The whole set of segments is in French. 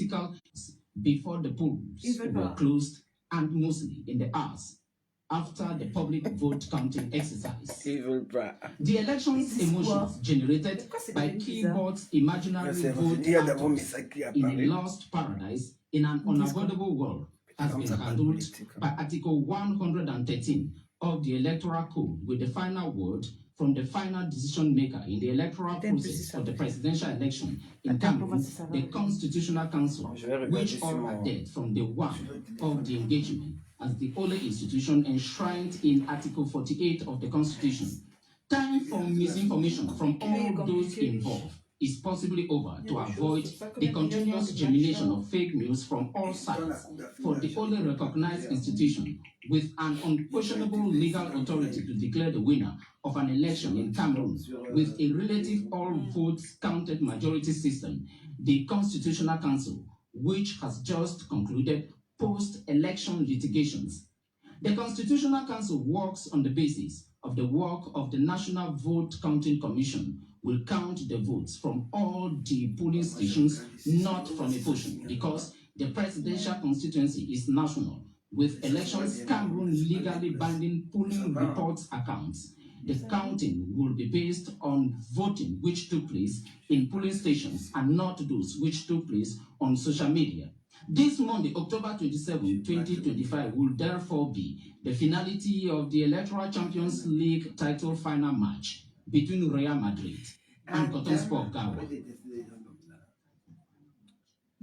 political before the polls were closed and mostly in the hours after the public vote counting exercise. The election's emotions generated by keyboard's imaginary vote counters in a lost paradise in an unavoidable world has been handled by Article 113 of the Electoral Code, with the final word from the final decision maker in the electoral process of the presidential election in Cameroon, the Constitutional Council, which all adhered from the one of the engagement as the only institution enshrined in Article 48 of the Constitution. Time for misinformation from all those involved is possibly over to avoid the continuous germination of fake news from all sides for the only recognized institution with an unquestionable legal authority to declare the winner of an election in Cameroon with a relative all votes counted majority system, the Constitutional Council, which has just concluded post-election litigations. The Constitutional Council works on the basis of the work of the National Vote Counting Commission, will count the votes from all the polling stations, not from a portion, because the presidential constituency is national, with elections Cameroon legally binding polling reports accounts. The counting will be based on voting which took place in polling stations and not those which took place on social media. This Monday, October 27, 2025, will therefore be the finality of the Electoral Champions League title final match between Real Madrid and Cotton Sport Gawa.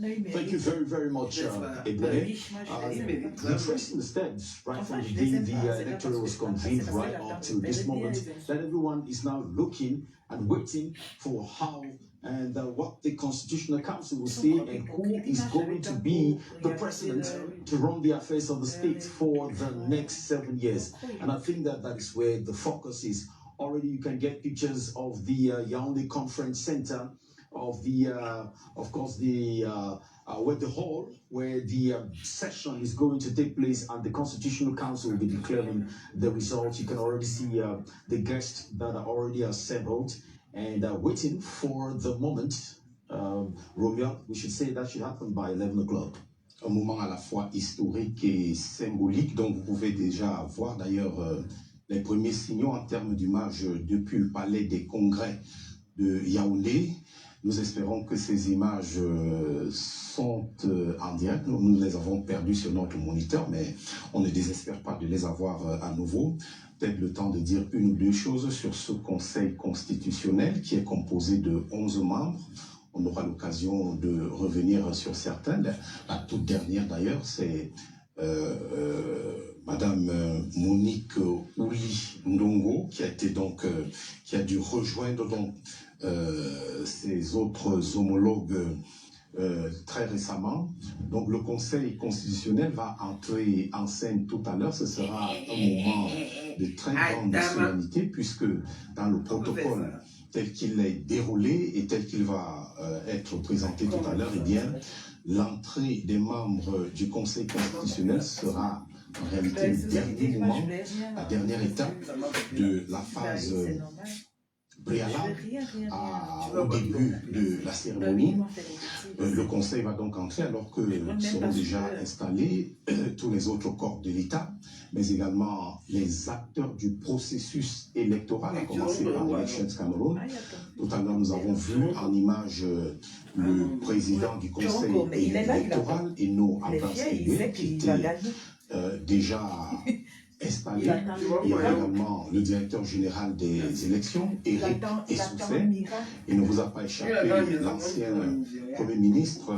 Thank you very, very much, Ibrahim. Tracing the steps right from the day the electoral was convened right up to this moment, that everyone is now looking and waiting for how and what the Constitutional Council will say and who is going to be the president to run the affairs of the state for the next 7 years. And I think that is where the focus is. Already you can get pictures of the Yaoundé Conference Center, of the, of course, the where the hall where the session is going to take place, and the Constitutional Council will be declaring the results. You can already see the guests that are already assembled and waiting for the moment. Romeo, we should say that should happen by 11 o'clock. Un moment à la fois historique et symbolique, donc vous pouvez déjà voir d'ailleurs les premiers signaux en termes d'image depuis le palais des congrès de Yaoundé. Nous espérons que ces images sont en direct. Nous les avons perdues sur notre moniteur, mais on ne désespère pas de les avoir à nouveau. Peut-être le temps de dire une ou deux choses sur ce Conseil constitutionnel qui est composé de 11 membres. On aura l'occasion de revenir sur certains. La toute dernière d'ailleurs, c'est Madame Monique Ouli Ndongo, qui a été donc, qui a dû rejoindre donc ses autres homologues très récemment. Donc le Conseil constitutionnel va entrer en scène tout à l'heure. Ce sera un moment de très grande solennité, puisque dans le protocole tel qu'il est déroulé et tel qu'il va être présenté tout à l'heure, eh bien, l'entrée des membres du Conseil constitutionnel sera en réalité le dernier moment, la dernière étape de la phase préalable au début de la cérémonie. Le Conseil va donc entrer alors que seront déjà installés tous les autres corps de l'État, mais également les acteurs du processus électoral, à commencer par Elections Cameroun. Tout à l'heure, nous avons vu en image le président du Conseil électoral, Eno Abbas Ebe, qui était déjà installé. Il y a également le directeur général des élections, Eric Essouffet. Il ne vous a pas échappé l'ancien Premier ministre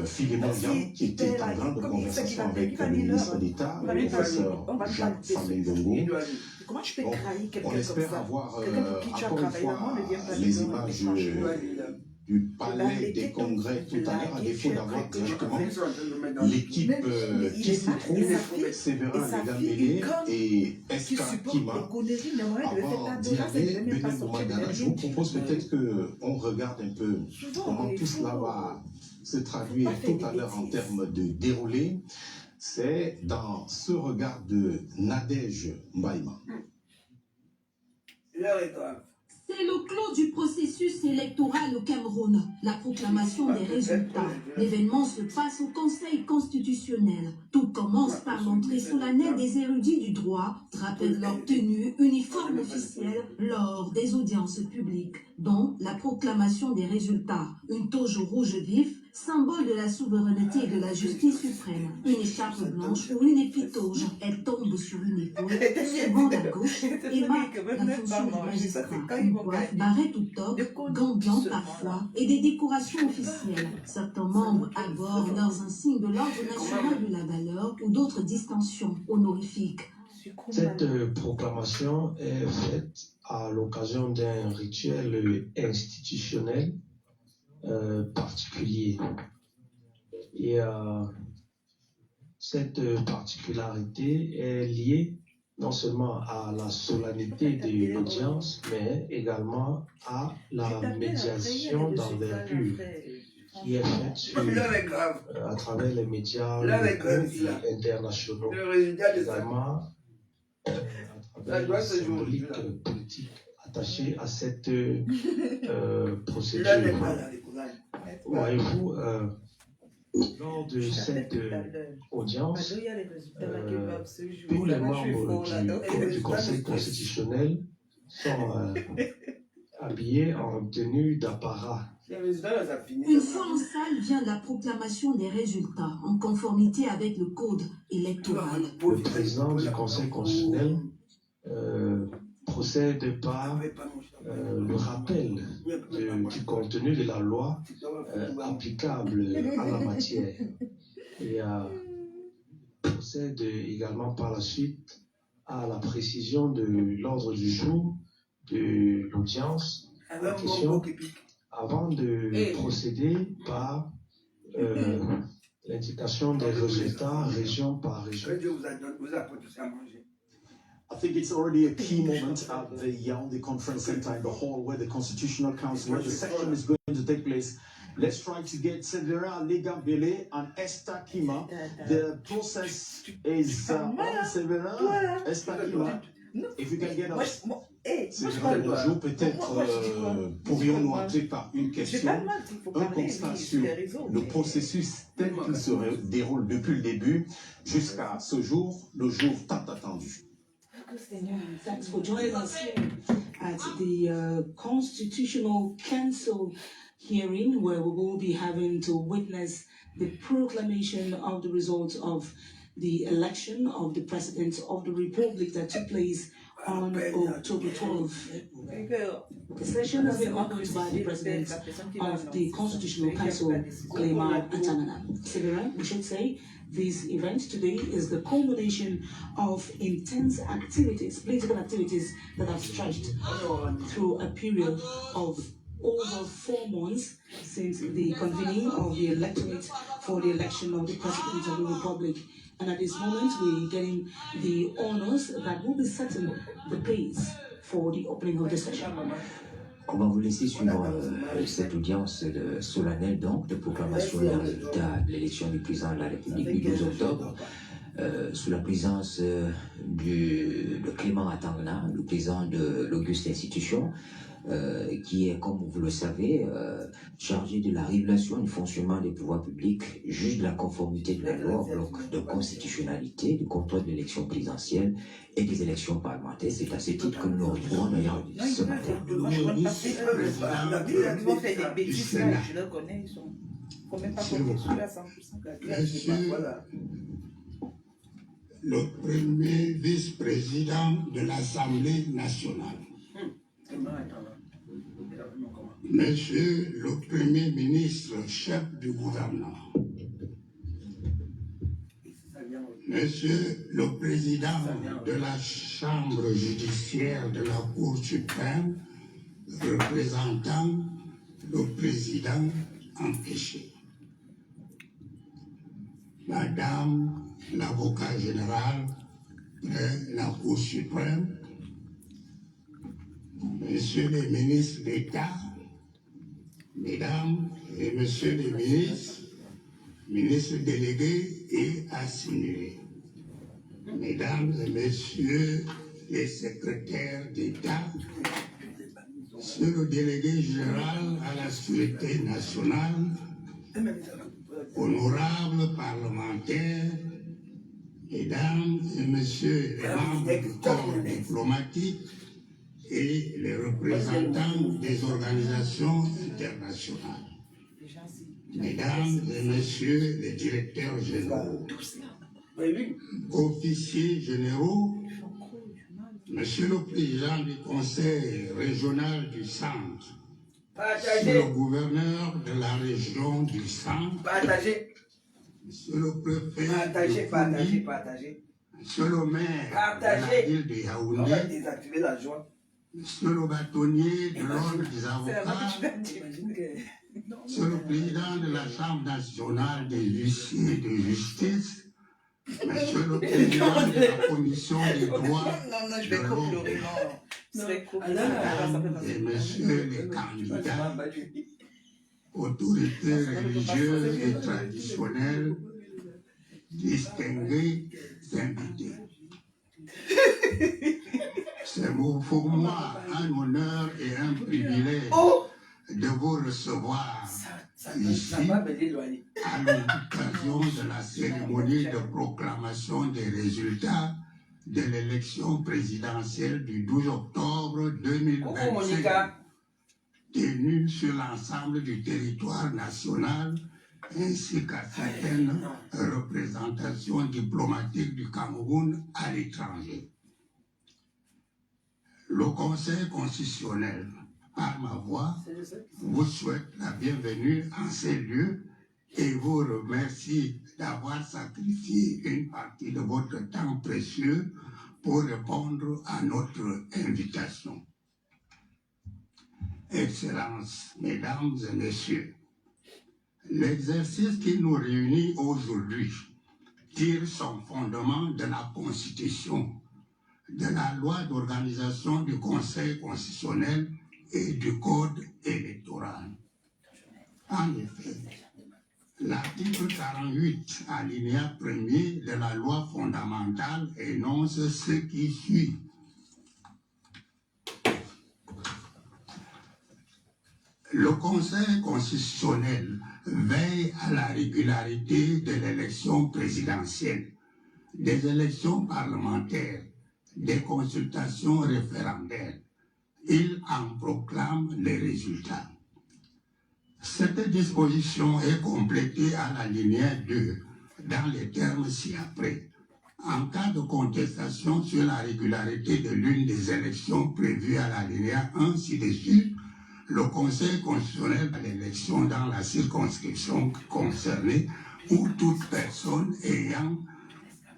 Philémon Dian, qui était en grande conversation avec le ministre d'État, le professeur Jacques Famendongo. On espère avoir encore une fois les images du palais des congrès tout à l'heure, à défaut d'avoir directement l'équipe qui s'y trouve, Séverin Legambélé et Eska Kima. Avant d'y aller, Benin Boumagana, je vous propose peut-être qu'on regarde un peu comment tout cela va se traduire tout à l'heure en termes de déroulé. C'est dans ce regard de Nadège Mbaïma. C'est le clos du processus électoral au Cameroun. La proclamation des résultats. L'événement se passe au Conseil constitutionnel. Tout commence par l'entrée solennelle des érudits du droit, rappellent leur tenue uniforme officielle lors des audiences publiques, dont la proclamation des résultats. Une toge rouge vif, symbole de la souveraineté et de la justice suprême. Une écharpe blanche ou une épitoge. Elle tombe sur une épaule, souvent à gauche, et marque la fonction du magistrat. Une coiffe, barrette ou toque, gants blancs parfois, et des décorations officielles. Certains membres abordent leurs insignes de l'ordre national de la valeur ou d'autres distinctions honorifiques. Cette proclamation est faite à l'occasion d'un rituel institutionnel particulier. Et cette particularité est liée non seulement à la solennité de l'audience, mais également à la médiation d'envergure qui est faite à travers les médias locaux et internationaux, également à travers la symbolique politique attachée à cette procédure. Voyez-vous, lors de cette audience, tous les membres du Conseil constitutionnel sont habillés en tenue d'apparat. Une fois en salle vient la proclamation des résultats, en conformité avec le code électoral. Le président du Conseil constitutionnel procède par le rappel du contenu de la loi applicable à la matière et procède également par la suite à la précision de l'ordre du jour de l'audience en question avant de procéder par l'indication des résultats région par région. I think it's already a key moment at the Yaoundé Conference Center in the hall where the Constitutional Council, where the session is going to take place. Let's try to get Severa Legambele and Esther Kima. The process is on Severa, Esther Kima. If you can get us. Bonjour, peut-être pourrions-nous entrer par une question, un constat sur le processus tel qu'il se déroule depuis le début jusqu'à ce jour, le jour tant attendu. Thanks for joining us here at the Constitutional Council hearing, where we will be having to witness the proclamation of the results of the election of the President of the Republic that took place on October 12th. The session has been opened by the President of the Constitutional Council, Clément Atangana. Severa, we should say, this event today is the culmination of intense activities, political activities that have stretched through a period of over 4 months since the convening of the electorate for the election of the President of the Republic. And at this moment, we're getting the honors that will be setting the pace for the opening of the session. On va vous laisser suivre cette audience solennelle donc, de proclamation des résultats de l'élection du président de la République du 12 octobre, sous la présence de Clément Atangana, le président de l'auguste institution, qui est, comme vous le savez, chargé de la régulation du fonctionnement des pouvoirs publics, juge de la conformité de la loi au bloc de constitutionnalité, du contrôle de l'élection présidentielle et des élections parlementaires. C'est à ce titre que nous nous retrouvons d'ailleurs ce matin. Le premier vice-président de l'Assemblée nationale. Monsieur le Premier ministre, chef du gouvernement, Monsieur le Président de la Chambre judiciaire de la Cour suprême, représentant le Président en question, Madame l'avocat général de la Cour suprême, Messieurs les ministres d'État, Mesdames et Messieurs les ministres, ministres délégués et assimilés, Mesdames et Messieurs les secrétaires d'État, Monsieur le délégué général à la sécurité nationale, honorables parlementaires, mesdames et messieurs les membres du corps diplomatique et les représentants des organisations internationales, mesdames et messieurs les directeurs généraux, officiers généraux, monsieur le président du conseil régional du centre, monsieur le gouverneur de la région du centre, monsieur le préfet de Founi, monsieur le maire de la ville de Yaoundé, monsieur le bâtonnier de l'ordre des avocats, monsieur le président de la Chambre nationale des huissiers de justice, monsieur le président de la commission des droits de l'homme, mesdames et messieurs les candidats, autorités religieuses et traditionnelles, distingués invités. C'est pour moi un honneur et un privilège de vous recevoir ici à l'occasion de la cérémonie de proclamation des résultats de l'élection présidentielle du 12 octobre 2025 tenue sur l'ensemble du territoire national ainsi qu'à certaines représentations diplomatiques du Cameroun à l'étranger. Le Conseil constitutionnel, par ma voix, vous souhaite la bienvenue en ces lieux et vous remercie d'avoir sacrifié une partie de votre temps précieux pour répondre à notre invitation. Excellences, mesdames et messieurs, l'exercice qui nous réunit aujourd'hui tire son fondement de la Constitution, de la loi d'organisation du Conseil constitutionnel et du Code électoral. En effet, l'article 48, alinéa 1er de la loi fondamentale énonce ce qui suit. Le Conseil constitutionnel veille à la régularité de l'élection présidentielle, des élections parlementaires, des consultations référendaires. Il en proclame les résultats. Cette disposition est complétée à l'alinéa 2 dans les termes ci-après. En cas de contestation sur la régularité de l'une des élections prévues à l'alinéa 1 ci-dessus, le Conseil constitutionnel à l'élection dans la circonscription concernée ou toute personne ayant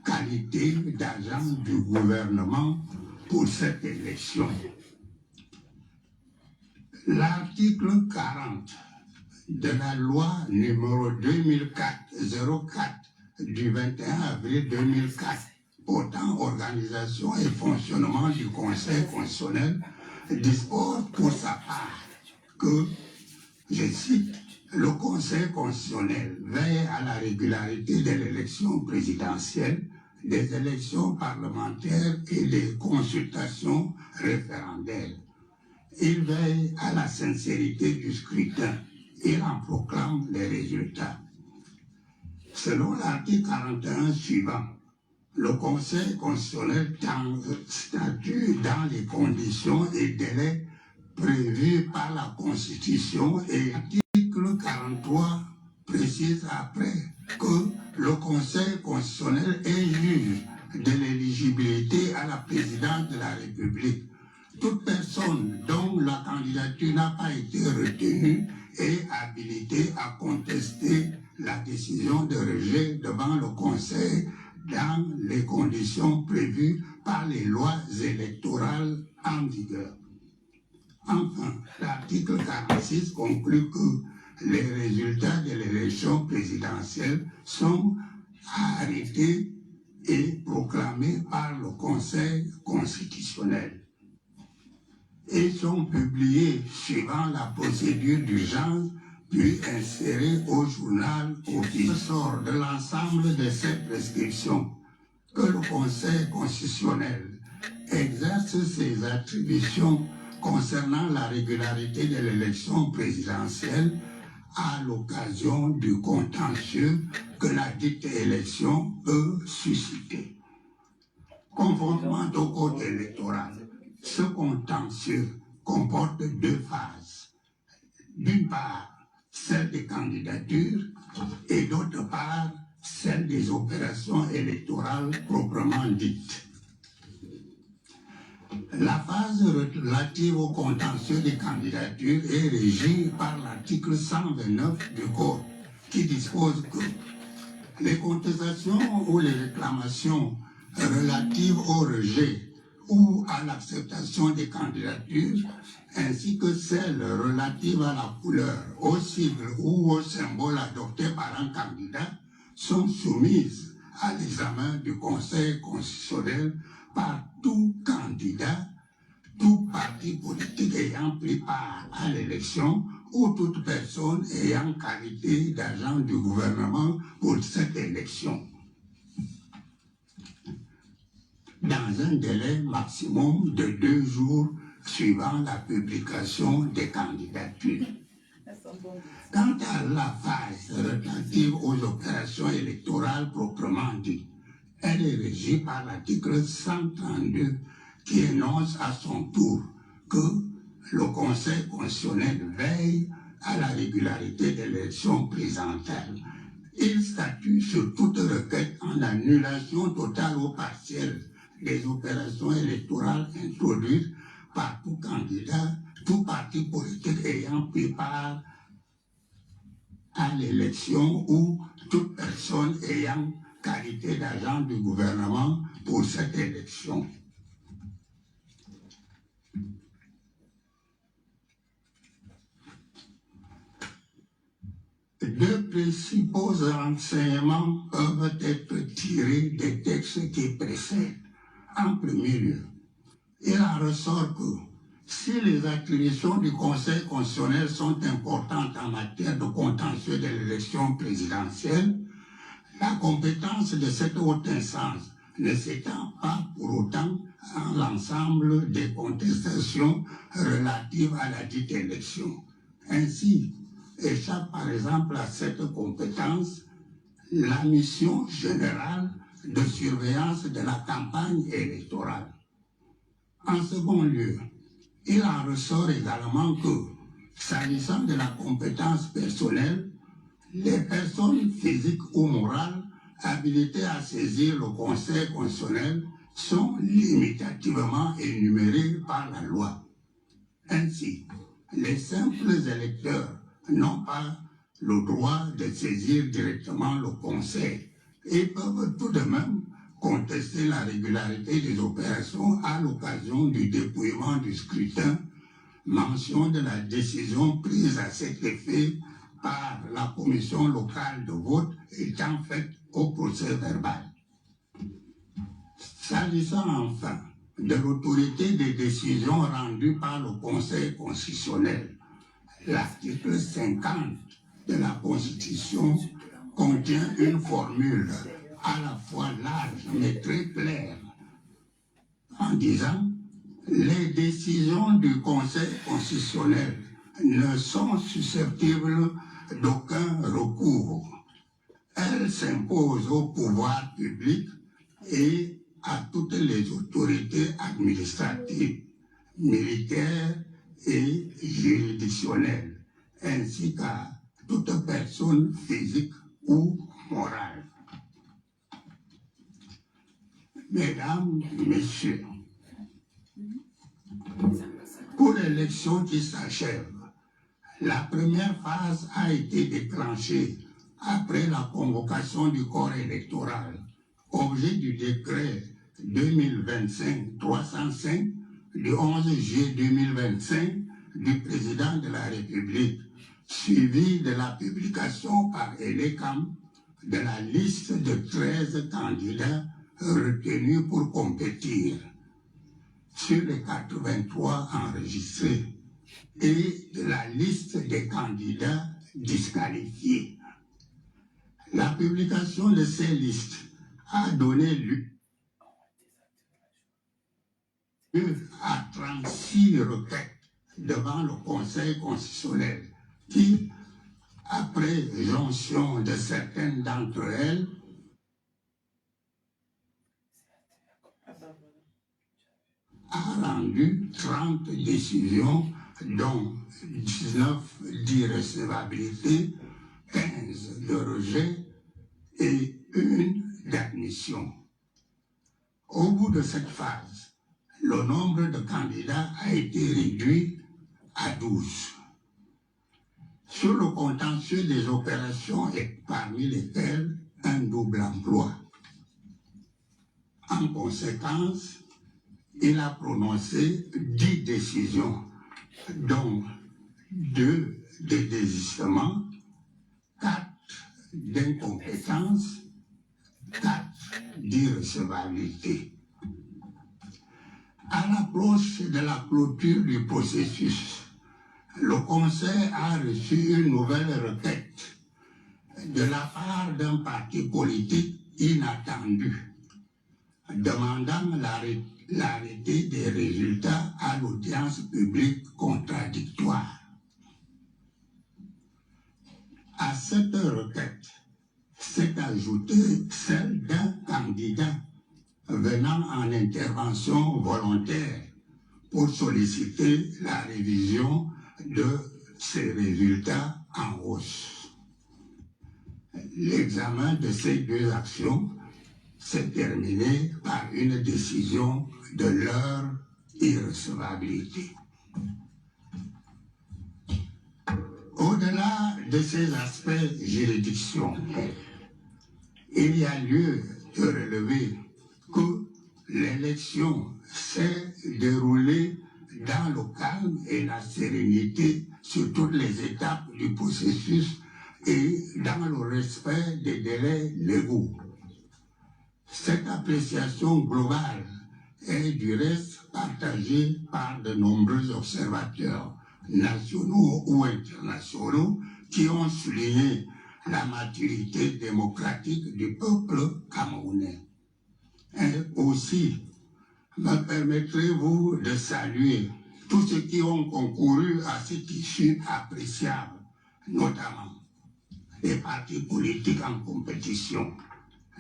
qualité d'agent du gouvernement pour cette élection. L'article 40 de la loi numéro 2004-04 du 21 avril 2004 portant organisation et fonctionnement du Conseil constitutionnel dispose pour sa part que, je cite, le Conseil constitutionnel veille à la régularité de l'élection présidentielle, des élections parlementaires et des consultations référendaires. Il veille à la sincérité du scrutin. Il en proclame les résultats. Selon l'article 41 suivant, le Conseil constitutionnel statue dans les conditions et délais prévus par la Constitution et l'article 43 précise après que le Conseil constitutionnel est juge de l'éligibilité à la présidence de la République. Toute personne dont la candidature n'a pas été retenue est habilitée à contester la décision de rejet devant le Conseil dans les conditions prévues par les lois électorales en vigueur. Enfin, l'article 46 conclut que les résultats de l'élection présidentielle sont arrêtés et proclamés par le Conseil constitutionnel et sont publiés suivant la procédure d'urgence puis insérés au journal officiel. Sort de l'ensemble de ces prescriptions que le Conseil constitutionnel exerce ses attributions concernant la régularité de l'élection présidentielle à l'occasion du contentieux que la dite élection peut susciter. Conformément au code électoral, ce contentieux comporte deux phases. D'une part, celle des candidatures et d'autre part, celle des opérations électorales proprement dites. La phase relative au contentieux des candidatures est régie par l'article 129 du Code, qui dispose que les contestations ou les réclamations relatives au rejet ou à l'acceptation des candidatures, ainsi que celles relatives à la couleur, au sigle ou au symbole adopté par un candidat, sont soumises à l'examen du Conseil constitutionnel par tout candidat, tout parti politique ayant pris part à l'élection ou toute personne ayant qualité d'agent du gouvernement pour cette élection, dans un délai maximum de 2 jours suivant la publication des candidatures. Quant à la phase relative aux opérations électorales proprement dites, elle est régie par l'article 132 qui énonce à son tour que le Conseil constitutionnel veille à la régularité de l'élection présidentielle. Il statue sur toute requête en annulation totale ou partielle des opérations électorales introduites par tout candidat, tout parti politique ayant pris part à l'élection ou toute personne ayant qualité d'agent du gouvernement pour cette élection. Deux principaux renseignements peuvent être tirés des textes qui précèdent. En premier lieu, il en ressort que si les attributions du Conseil constitutionnel sont importantes en matière de contentieux de l'élection présidentielle, la compétence de cette haute instance ne s'étend pas pour autant à l'ensemble des contestations relatives à la dite élection. Ainsi, échappe par exemple à cette compétence la mission générale de surveillance de la campagne électorale. En second lieu, il en ressort également que, s'agissant de la compétence personnelle, les personnes physiques ou morales habilitées à saisir le Conseil constitutionnel sont limitativement énumérées par la loi. Ainsi, les simples électeurs n'ont pas le droit de saisir directement le Conseil et peuvent tout de même contester la régularité des opérations à l'occasion du dépouillement du scrutin, mention de la décision prise à cet effet par la commission locale de vote étant faite au procès verbal. S'agissant enfin de l'autorité des décisions rendues par le Conseil constitutionnel, l'article 50 de la Constitution contient une formule à la fois large mais très claire en disant « Les décisions du Conseil constitutionnel ne sont susceptibles d'aucun recours. Elles s'imposent au pouvoir public et à toutes les autorités administratives, militaires et juridictionnelles, ainsi qu'à toute personne physique ou morale. » Mesdames, Messieurs, pour l'élection qui s'achève, la première phase a été déclenchée après la convocation du corps électoral, objet du décret 2025-305 du 11 juillet 2025 du président de la République, suivi de la publication par ELECAM de la liste de 13 candidats retenus pour compétir sur les 83 enregistrés et de la liste des candidats disqualifiés. La publication de ces listes a donné lieu à 36 requêtes devant le Conseil constitutionnel qui, après jonction de certaines d'entre elles, a rendu 30 décisions, dont 19 d'irrecevabilité, 15 de rejet et 1 d'admission. Au bout de cette phase, le nombre de candidats a été réduit à 12. Sur le contentieux des opérations et parmi lesquelles un double emploi. En conséquence, il a prononcé 10 décisions, dont 2 de désistement, 4 d'incompétence, 4 d'irrecevabilité. À l'approche de la clôture du processus, le Conseil a reçu une nouvelle requête de la part d'un parti politique inattendu, demandant l'arrêté des résultats à l'audience publique contradictoire. À cette requête s'est ajoutée celle d'un candidat venant en intervention volontaire pour solliciter la révision de ces résultats en hausse. L'examen de ces 2 actions s'est terminé par une décision de leur irrecevabilité. Au-delà de ces aspects juridictionnels, il y a lieu de relever que l'élection s'est déroulée dans le calme et la sérénité sur toutes les étapes du processus et dans le respect des délais légaux. Cette appréciation globale est du reste partagée par de nombreux observateurs nationaux ou internationaux qui ont souligné la maturité démocratique du peuple camerounais. Et aussi, me permettrez-vous de saluer tous ceux qui ont concouru à cette issue appréciable, notamment les partis politiques en compétition,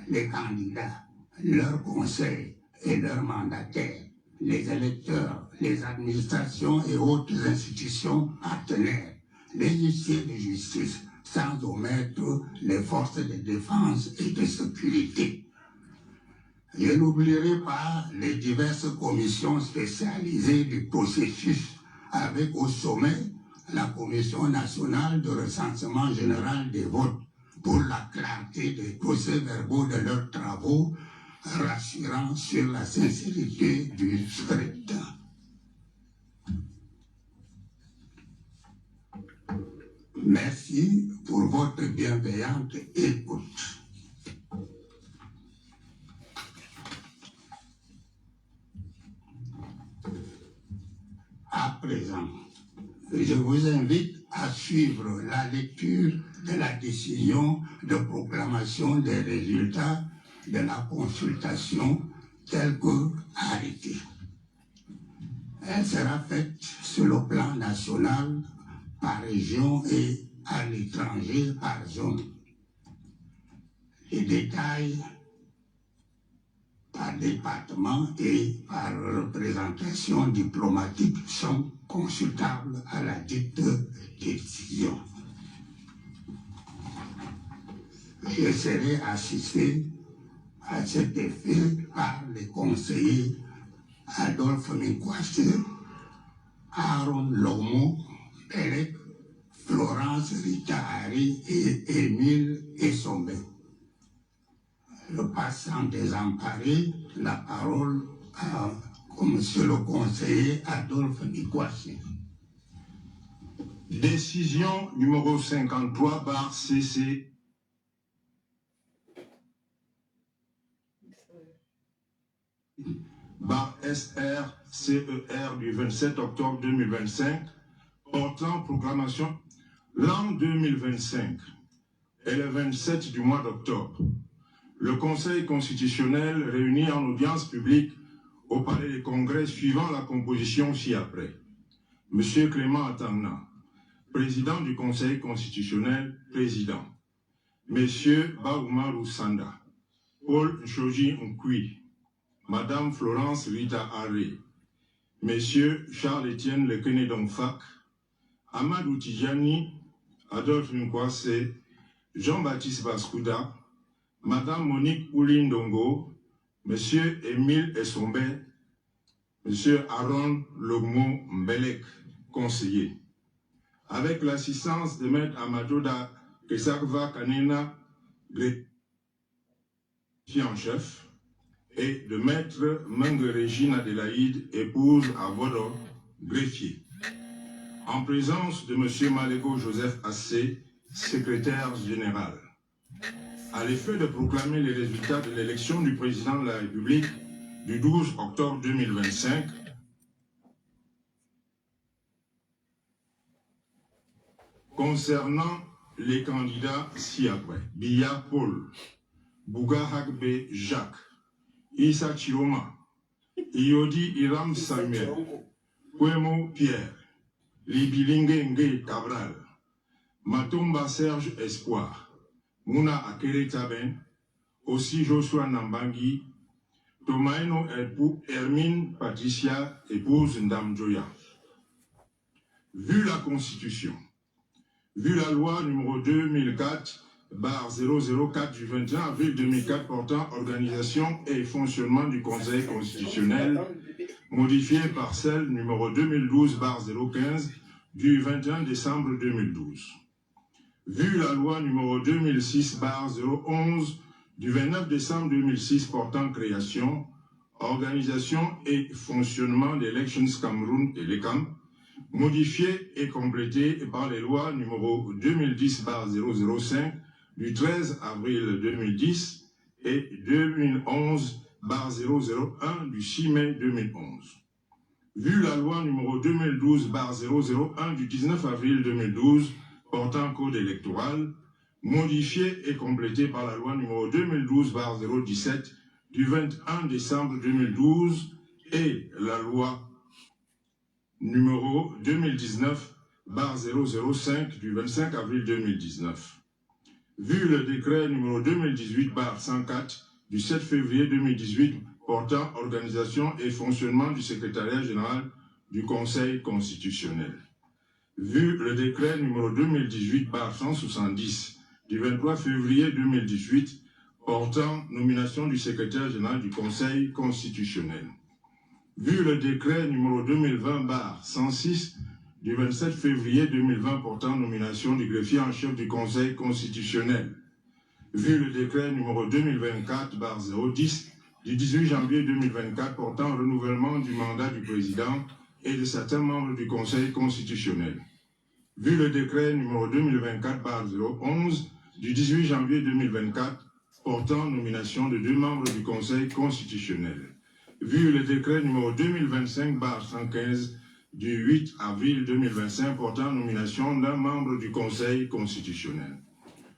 les candidats, leurs conseils et leurs mandataires, les électeurs, les administrations et autres institutions partenaires, les huissiers de justice, sans omettre les forces de défense et de sécurité. Je n'oublierai pas les diverses commissions spécialisées du processus, avec au sommet la Commission nationale de recensement général des votes, pour la clarté des procès-verbaux de leurs travaux, rassurant sur la sincérité du scrutin. Merci pour votre bienveillante écoute. À présent, je vous invite à suivre la lecture de la décision de proclamation des résultats de la consultation telle que arrêtée. Elle sera faite sur le plan national, par région et à l'étranger par zone. Les détails par département et par représentation diplomatique sont consultables à la dite décision. Je serai assisté à cet effet par les conseillers Adolphe Minkwase, Aaron Lomo, Belek, Florence Ritahari et Émile Essombe. Je passe sans désemparer la parole à monsieur le conseiller Adolphe Minkwase. Décision numéro 53/CC. SR-CER du 27 octobre 2025 portant proclamation l'an 2025 et le 27 du mois d'octobre. Le Conseil constitutionnel réuni en audience publique au palais des congrès suivant la composition ci-après. Monsieur Clément Atangna, président du Conseil constitutionnel, président. Messieurs Baouma Roussanda, Paul Nchoji Nkui, Madame Florence Rita Aré, Messieurs Charles-Étienne Lekené-Dongfak, Amadou Tidjani, Adolphe Nkwase, Jean-Baptiste Baskouda, Madame Monique Oulindongo, Monsieur Émile Essombe, Monsieur Aaron Logmo Mbelek, conseiller, avec l'assistance de Maître Amadouda Kesakva Kanena, en chef, et de Maître Mengue Régine Adélaïde, épouse à Vodo, greffier, en présence de Monsieur Malego Joseph Assé, secrétaire général. À l'effet de proclamer les résultats de l'élection du président de la République du 12 octobre 2025, concernant les candidats ci-après, Biya Paul, Bouga Hagbe Jacques, Issa Chiroma, Iodi Iram Samuel, Kwemo Pierre, Libilingue Nge Cabral, Matomba Serge Espoir, Mouna Akere Taben, aussi Joshua Nambangi, Tomaino Hermine Patricia, épouse Ndamjoya. Vu la Constitution, vu la loi numéro 2004/004 du 21 avril 2004 portant organisation et fonctionnement du Conseil constitutionnel, modifiée par celle numéro 2012/015 du 21 décembre 2012. Vu la loi numéro 2006/011 du 29 décembre 2006 portant création, organisation et fonctionnement d'Elections Cameroun et l'ECAM, modifiée et complétée par les lois numéro 2010/005 du 13 avril 2010 et 2011/001 du 6 mai 2011. Vu la loi numéro 2012/001 du 19 avril 2012 portant code électoral, modifiée et complétée par la loi numéro 2012/017 du 21 décembre 2012 et la loi numéro 2019/005 du 25 avril 2019. Vu le décret numéro 2018/104 du 7 février 2018 portant organisation et fonctionnement du secrétariat général du Conseil constitutionnel. Vu le décret numéro 2018/170 du 23 février 2018 portant nomination du secrétaire général du Conseil constitutionnel. Vu le décret numéro 2020/106 du 27 février 2020 portant nomination du greffier en chef du Conseil constitutionnel. Vu le décret numéro 2024/010 du 18 janvier 2024 portant renouvellement du mandat du président et de certains membres du Conseil constitutionnel. Vu le décret numéro 2024/011 du 18 janvier 2024 portant nomination de 2 membres du Conseil constitutionnel. Vu le décret numéro 2025/115 du 8 avril 2025 portant nomination d'un membre du Conseil constitutionnel.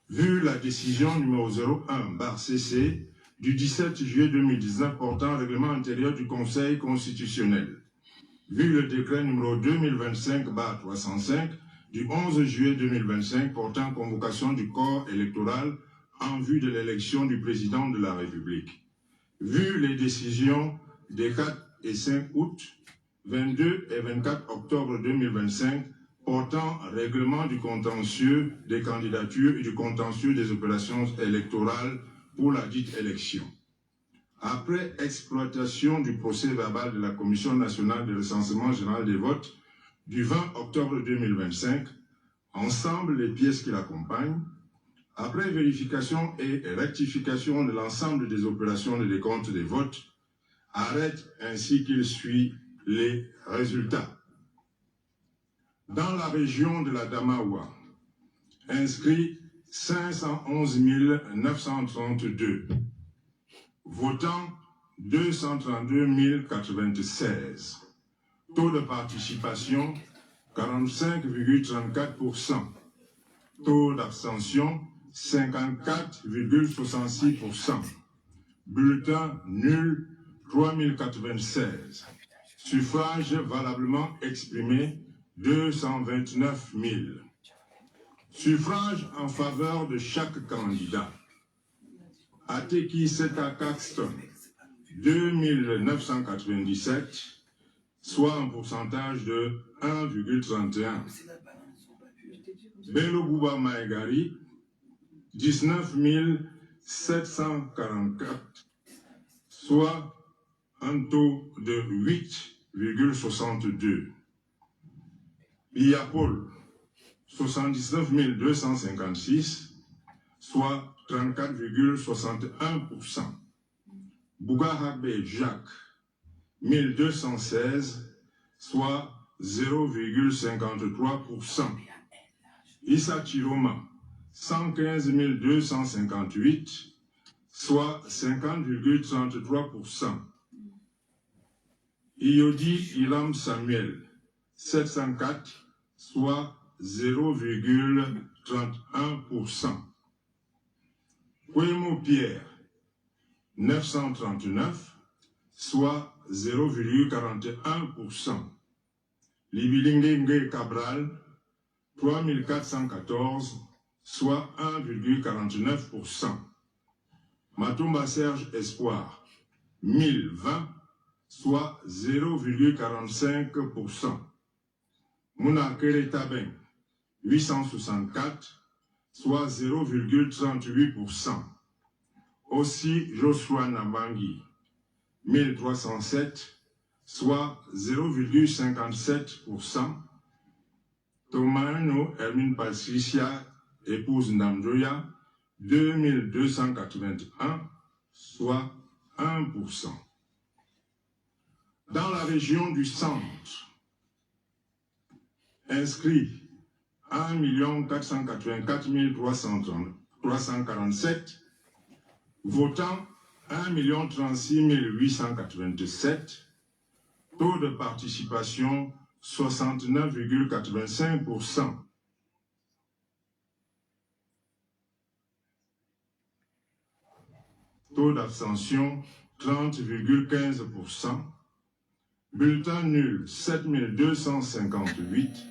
Vu la décision numéro 01/CC du 17 juillet 2019 portant règlement intérieur du Conseil constitutionnel. Vu le décret numéro 2025/305 du 11 juillet 2025 portant convocation du corps électoral en vue de l'élection du président de la République. Vu les décisions des 4 et 5 août, 22 et 24 octobre 2025 portant règlement du contentieux des candidatures et du contentieux des opérations électorales pour la dite élection. Après exploitation du procès verbal de la Commission nationale de recensement général des votes du 20 octobre 2025, ensemble les pièces qui l'accompagnent, après vérification et rectification de l'ensemble des opérations de décompte des votes, arrête ainsi qu'il suit les résultats. Dans la région de la Damawa, inscrit 511 932, votant 232 096, taux de participation 45,34%, taux d'abstention 54,66%, bulletin nul 3096. Suffrages valablement exprimés, 229 000. Suffrages en faveur de chaque candidat. Ateki Seta Caxton, 2997, soit un pourcentage de 1,31. Bello Bouba Maegari, 19 744, soit un taux de 8,62. Biapol, 79 256, soit 34,61%. Bougahabé Jacques, 1216, soit 0,53%. Issa Chiroma, 115 258, soit 50,33%. Iodi Ilam Samuel, 704, soit 0,31%. Kwemo Pierre, 939, soit 0,41%. Libilingenge Cabral, 3414, soit 1,49%. Matumba Serge Espoir, 1020, soit 0,45%. Mouna Keretaben, 864, soit 0,38%. Aussi Joshua Nabangi, 1307, soit 0,57%. Tomaino Hermine Patricia, épouse Namjoya, 2281, soit 1%. Dans la région du centre, inscrit 1 484 347, votant 1 036 887, taux de participation 69,85%. Taux d'abstention 30,15%. Bulletin nul 7258.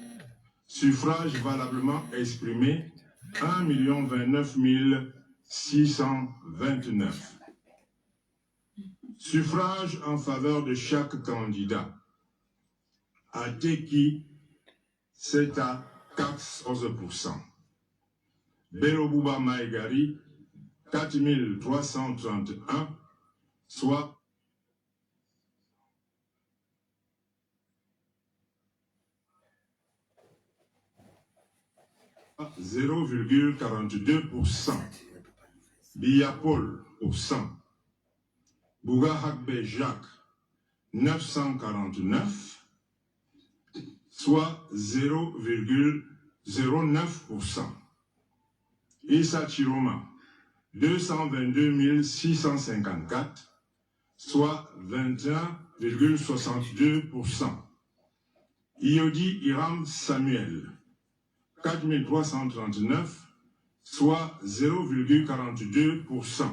Suffrage valablement exprimé 1 029 629. Suffrage en faveur de chaque candidat. Ateki, c'est à 14%. Belobouba Maegari, 4331, soit 0,42%. Biapol, %. Bougahakbe Jacques, 949, soit 0,09%. Issa Chiroma, 222 654, soit 21,62%. Iodi Iram Samuel, 4339, soit 0,42%.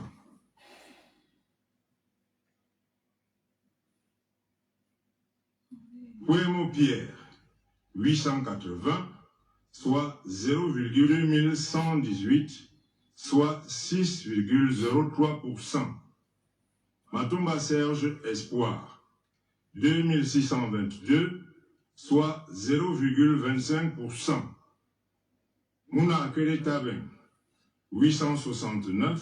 Pouemo Pierre, 880, soit 0,2118, soit 6,03%. Matumba Serge Espoir, 2622, soit 0,25%. Mouna Keretaben, 869,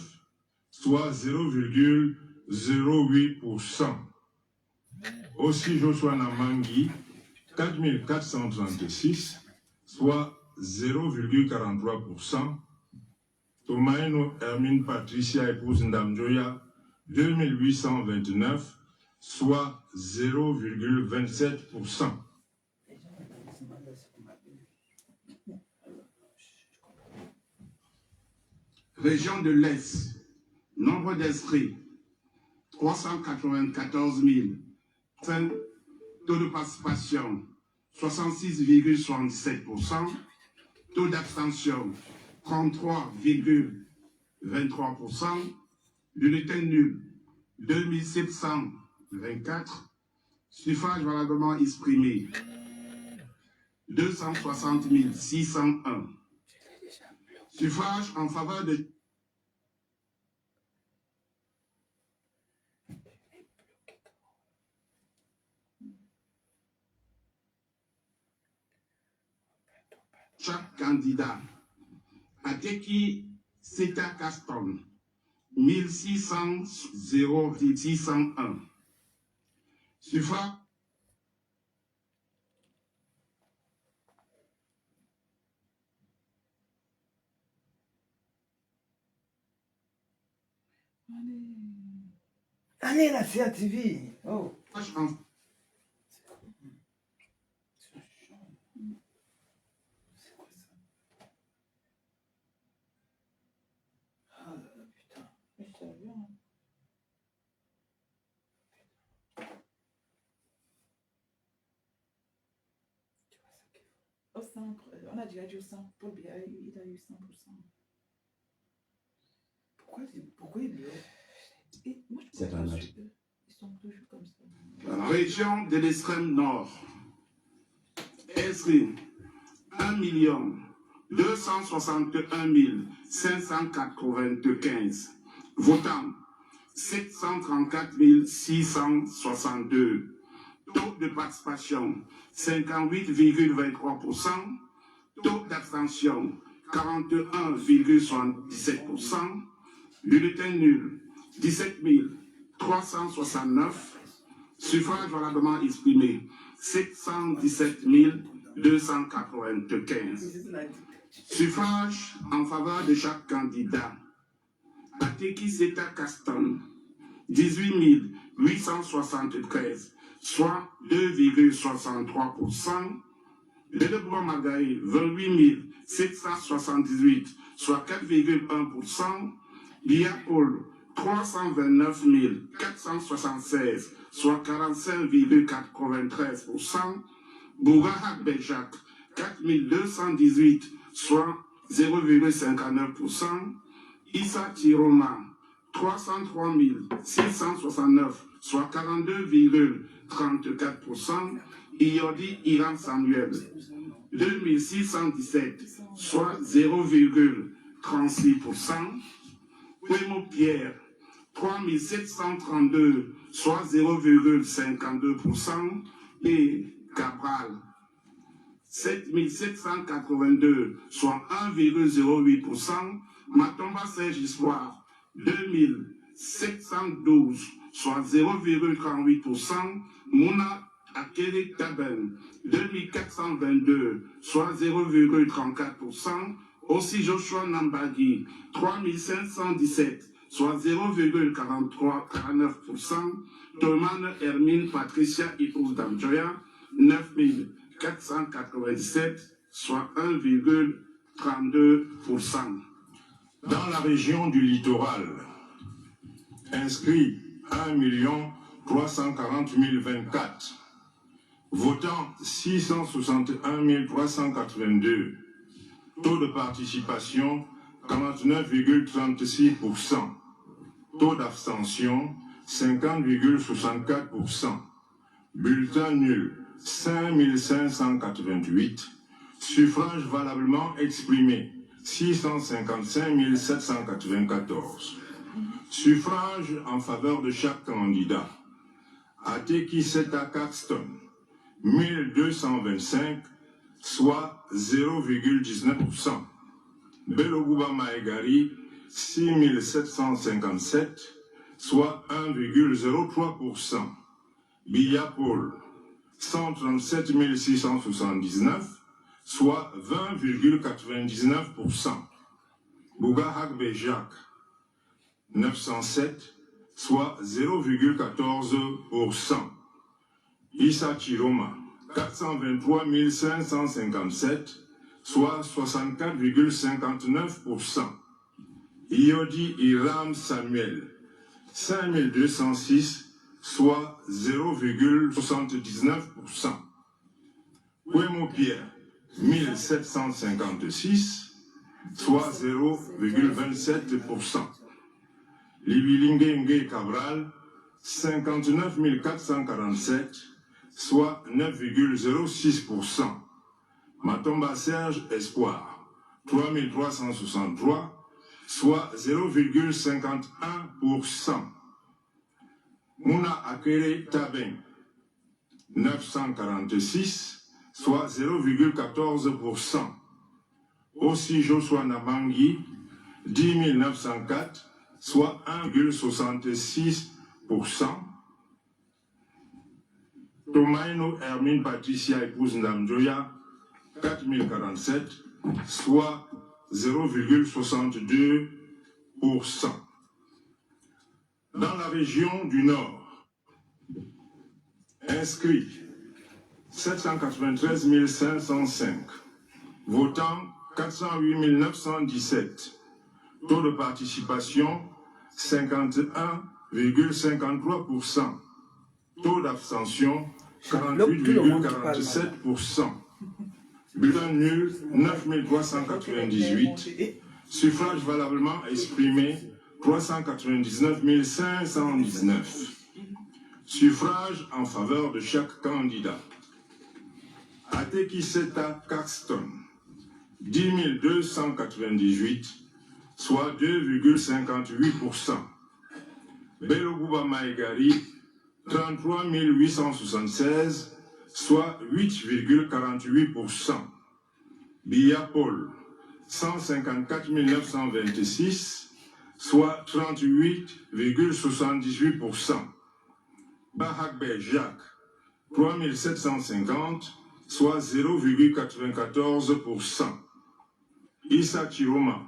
soit 0,08%. Aussi Joshua Namangi, 4436, soit 0,43%. Tomaino Hermine Patricia, épouse Ndamjoya, 2829, soit 0,27%. Région de l'Est, nombre d'inscrits, 394 000. Taux de participation, 66,77%. Taux d'abstention, 33,23%. Bulletin nul, 2700 24. Suffrage valablement exprimé. 260 601. Suffrage en faveur de chaque candidat. Ateki Seta Caston, 1600 601. Suffrage. Allez, la CATV. Oh. Au centre, on a déjà dit au centre, Paul Biya, il a eu 100%. Pourquoi il le... Moi, je pense ils sont toujours comme ça. Région de l'extrême nord. Inscrit 1 261 595. Votants 734 662. Taux de participation 58,23%. Taux d'abstention 41,77%. Bulletin nul 17 369. Suffrage valablement exprimé 717 295. Suffrage en faveur de chaque candidat. Ateki Seta Caston, 18 873, soit 2,63%. Belebouba Magaï, 28 778, soit 4,1%. Biapol, 329 476, soit 45,93%. Bougahak Béjac, 4218, soit 0,59%. Issa Tiroma, 303 669, soit 42,34%. Iodi Iran Samuel, 2617, soit 0,36%. Ouemo Pierre, 3732, soit 0,52%. Et Cabral, 7782, soit 1,08%. Matomba Serge Histoire, 2712, soit 0,38%. Mouna Akere Taben, 2422, soit 0,34%. Aussi Joshua Nambagi, 3517, soit 0,49%. Thomas Hermine Patricia Ipous Damjoya, 9497, soit 1,32%. Dans la région du littoral, inscrit 1 340 024, votant 661 382, taux de participation 49,36%, taux d'abstention 50,64%, bulletin nul 5588, suffrage valablement exprimé 655 794. Suffrage en faveur de chaque candidat. Ateki Seta Caxton, 1225, soit 0,19%. Belobouba Maegari, 6757, soit 1,03%. Biapol, 137 679, soit 20,99%. Bougahak Béjac, 907, soit 0,14%. Issa Chiroma, 423 557, soit 64,59%. Iodi Iram Samuel, 5206, soit 0,79%. Ouemo Pierre, 1756, soit 0,27%. Libilingenge Cabral, 59 447, soit 9,06%. Matomba Serge Espoir, 3 363, soit 0,51%. Mouna Akere Tabeng, 946, soit 0,14%. Aussi Joshua Namangi, 10 904, soit 1,66%. Tomaino Hermine Patricia épouse Ndamjoya, 4047, soit 0,62%. Dans la région du Nord, inscrits 793 505, votants 408 917, taux de participation 51,53%, taux d'abstention 48,47%, bulletin nul 9 398, suffrage valablement exprimé 399 519, suffrage en faveur de chaque candidat. Atekiseta Caxton, 10 298, soit 2,58%. Belobouba Maegari, 33 876, soit 8,48%. Bia Paul, 154 926, soit 38,78%. Bahakbe Jacques, 3 750, soit 0,94%. Issa Chiroma,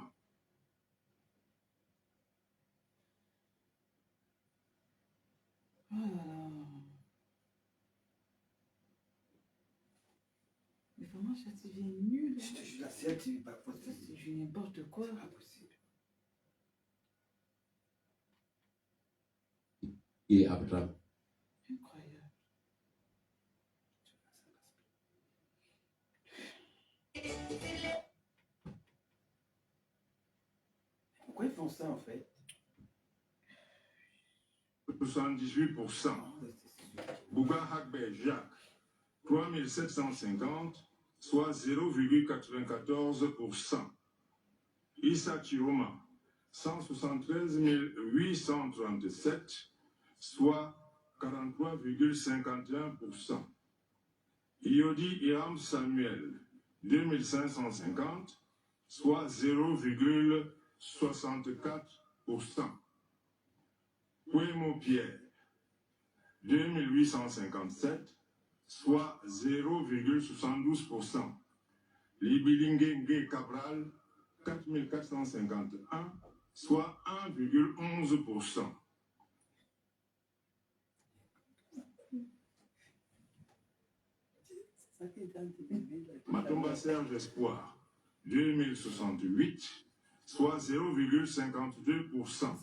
Oh là là. Mais vraiment, cette TV est nulle. Je te jure, la CATV, pas possible. C'est du n'importe quoi. Pas possible. Et après, Incroyable. Pourquoi ils font ça en fait? 78%. Bouga Hakbe Jacques, 3 750, soit 0,94%. Issa Chiroma, 173 837, soit 43,51%. Iodi Iram Samuel, 2550, soit 0,64%. Pouemo Pierre, 2857, soit 0,72%. Libilingue Cabral, 4451, soit 1,11%. Matomba Serge Espoir, 2068, soit 0,52%.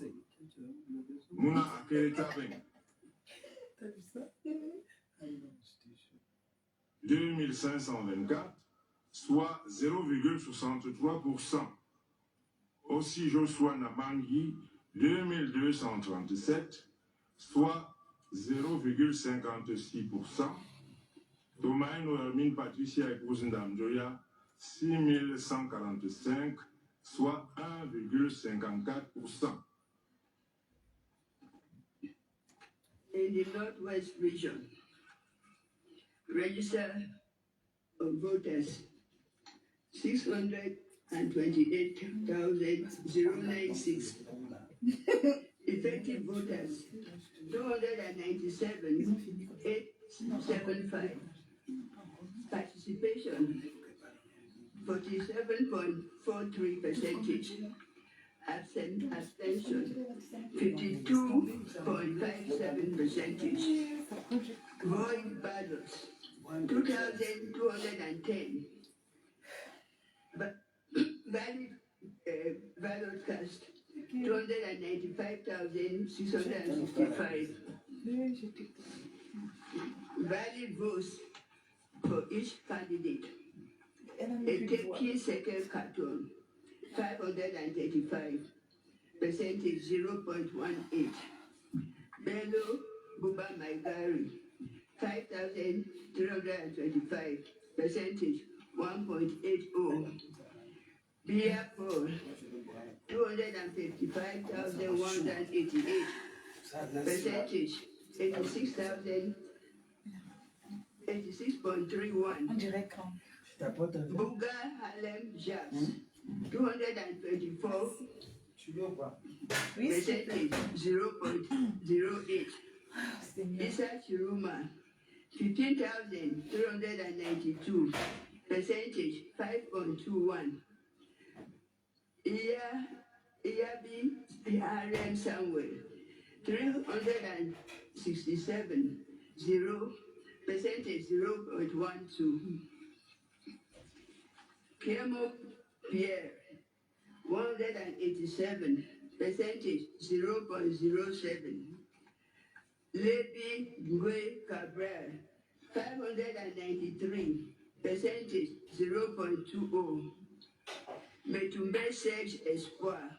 Mouna Akere Tabeng, 2524, soit 0,63%. Aussi Joshua Namangi, 2237, soit 0,56%. Tomaino Hermine Patricia épouse Ndamjoya, 6145, soit 1,54%. In the Northwest region, register of voters 628,096. Effective voters 297,875. Participation 47.43%. Abstention 52.57%. Void ballots 2,210. Valid ballot cast 295,665. Valid votes for each candidate. A Turkey second carton 535. Percentage 0.18. Bello Buba Maigari, 5,325, percentage 1.80. Bia Paul, 255,188, percentage 86.31. Buga Halem Jacques, 224, percentage 0.08. Isa Chiruma, 15,392, percentage 5.21. Iyabi Harem Samuel, 367, 0, percentage 0.12. Kemo Pierre, 187, percentage 0.07. Levi Ngwe Cabral, 593, percentage 0.20. Metumbe Serge Espoir,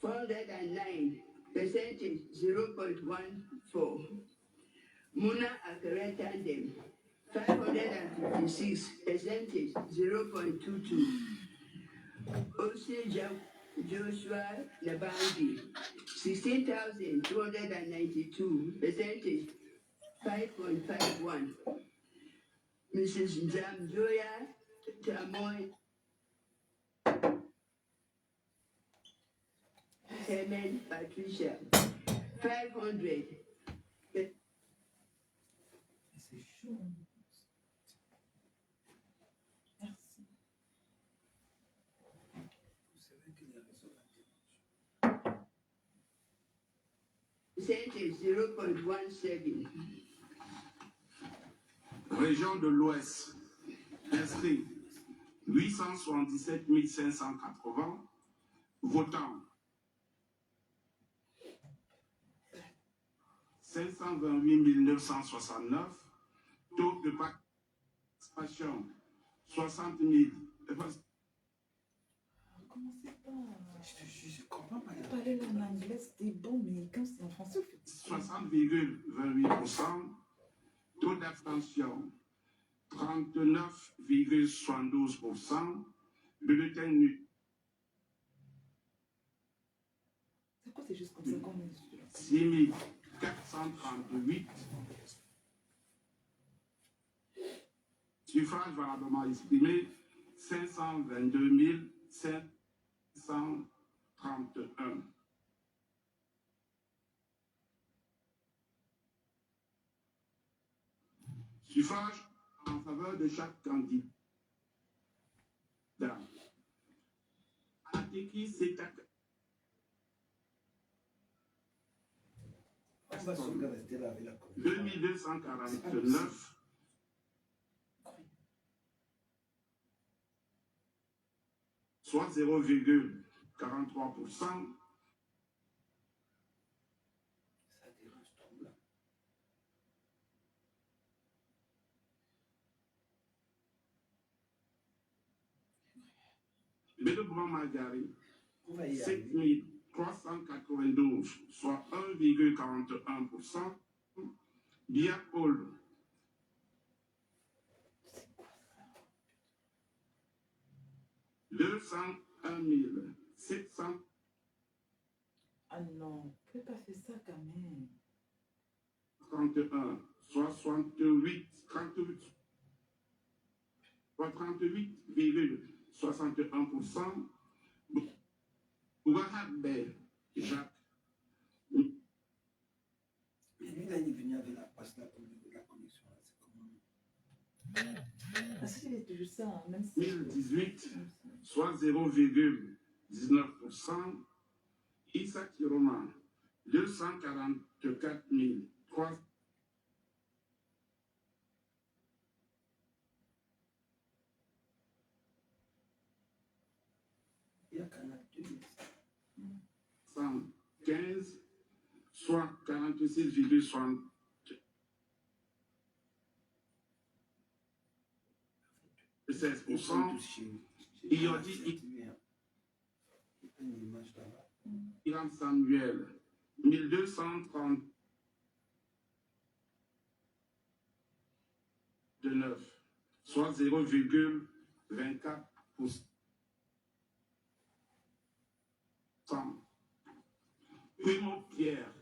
409, percentage 0.14. Muna Akere Tandem, 556, percentage 0.22. Osi Joshua Nabangi, 16,292, percentage 5.51. Mrs. Njamjoya Tamoy Hemen Patricia, 500. C'est chaud. Merci. Vous savez qu'il y a raison. Percentage 0.17. Région de l'Ouest, inscrit 877 580, votants 528 969, taux de participation 60 000. Commencez pas. Je comprends pas. Parler en anglais, c'était bon, mais quand c'est en français, vous faites 60,28%, taux d'abstention 39,72%, bulletin nul. C'est quoi, c'est juste comme ça qu'on est sûr. 6 438 suffrages valablement exprimés, 522 531. Suffrage en faveur de chaque candidat. Ateki Setak. On va sauver rester là avec la commission. 2249. Soit 0,43%. Ça dérange trop là. Bédouban Magari, On va y arriver. 7392, soit 1,41%. Biapol, 201 700. Ah non, vous pouvez pas faire ça quand même. 31, soit 38,61%. Ouahadbe, Jacques. Mais lui, là, il est venu avec la passe la connexion. C'est comment? Parce qu'il est toujours ça, hein, même si. 1018, soit 0,19%. Issa Kiroma, 244 300. Il y a 42. 115, soit 46,60. Ils sont 16%. tous chez nous. Il y a dit une image là-bas. Iram Samuel, 1230 soit 0,24%. Primo Pierre,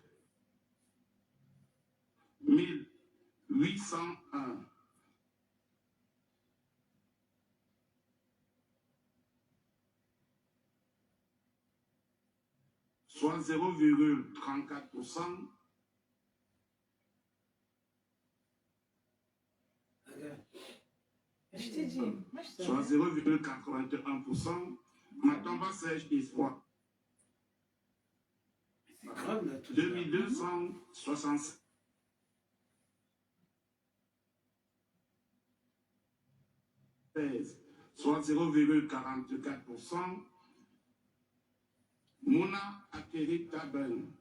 1801. Soit 0,34%. Je t'ai dit, moi je sais. Soit 0,81%. Matomba Sèche Espoir. 2266. Soit 0,44%. Mouna Akeri Taben.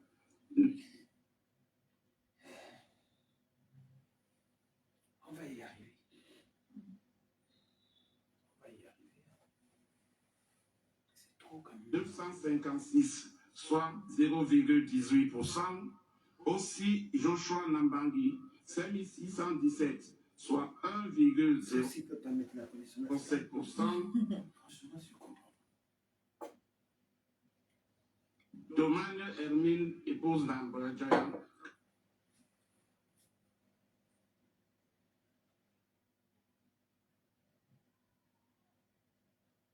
On va y arriver. On va y arriver. C'est trop comme 256, soit 0,18%. Aussi, Joshua Nambangi, 5617, soit 1,07%. Domaine Hermine, épouse d'Ambrajayan. «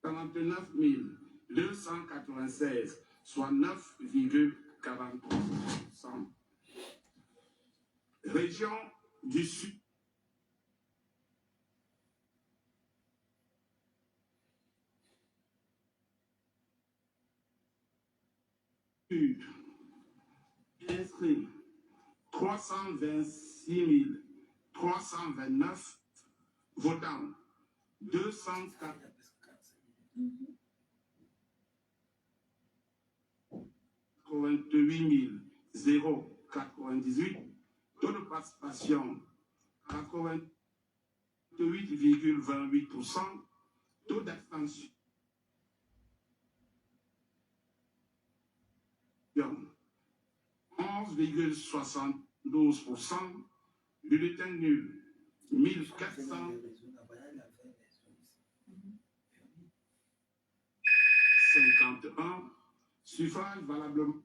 49 296, soit 9,43%. Région du Sud. Inscrit 326 329 votants, 204. 88 098, taux de participation 88,28%, taux d'abstention 11,72%, bulletin nul 1451, suffrage valablement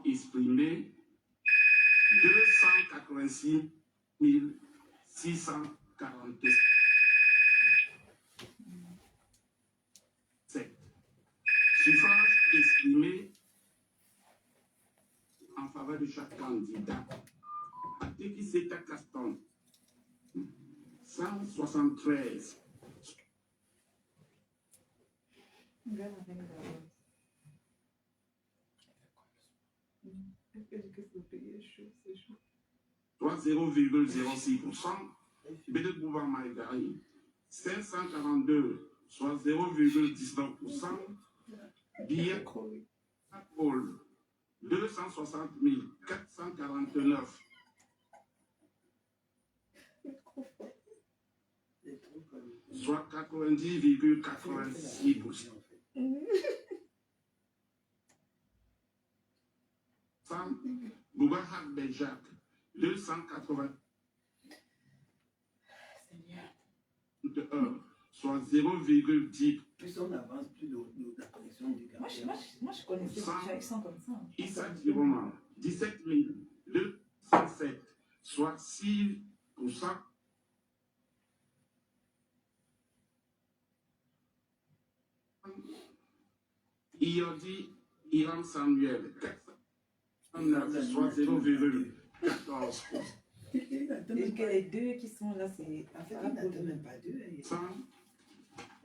exprimé 286 647. Suffrage exprimé en faveur de chaque candidat. Atekiseta Caston, 173. Soit 0,06%. Bédé Bouvard Maïgari, 542, soit 0,19%. Billet Paul, 260 449. Soit 90,86%. Boubacar Benjak, 280. Soit 0,10. Plus on avance, plus la connexion du gars. Moi, je connaissais déjà accent comme ça. Issa Diroma, 17 207, soit 6%. Iodi Iram Samuel, 409, soit 0,14%. Et que les deux qui sont là, c'est... En fait, il n'atteint même pas deux.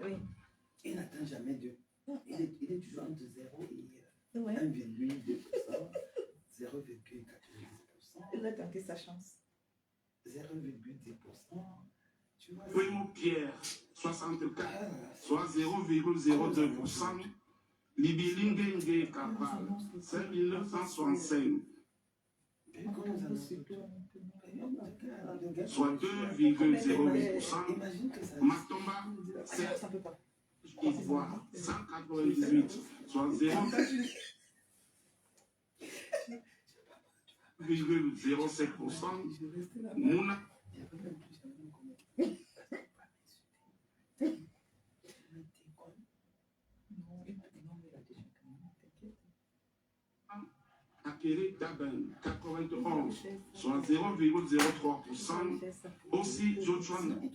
Oui. Il n'atteint jamais deux. Il est toujours entre 0 et 1,2%, 0,90%. Il a tenté sa chance. 0,10%. Tu vois. Primo Pierre, 64, soit 0,02%. Libilingue Kapal, 5965. Soit 2,08%. Matomba, c'est Ivoire, 198, soit 0. 0,07%. Mouna. Akere Daben, 91, soit 0,03%. Aussi, Jochuan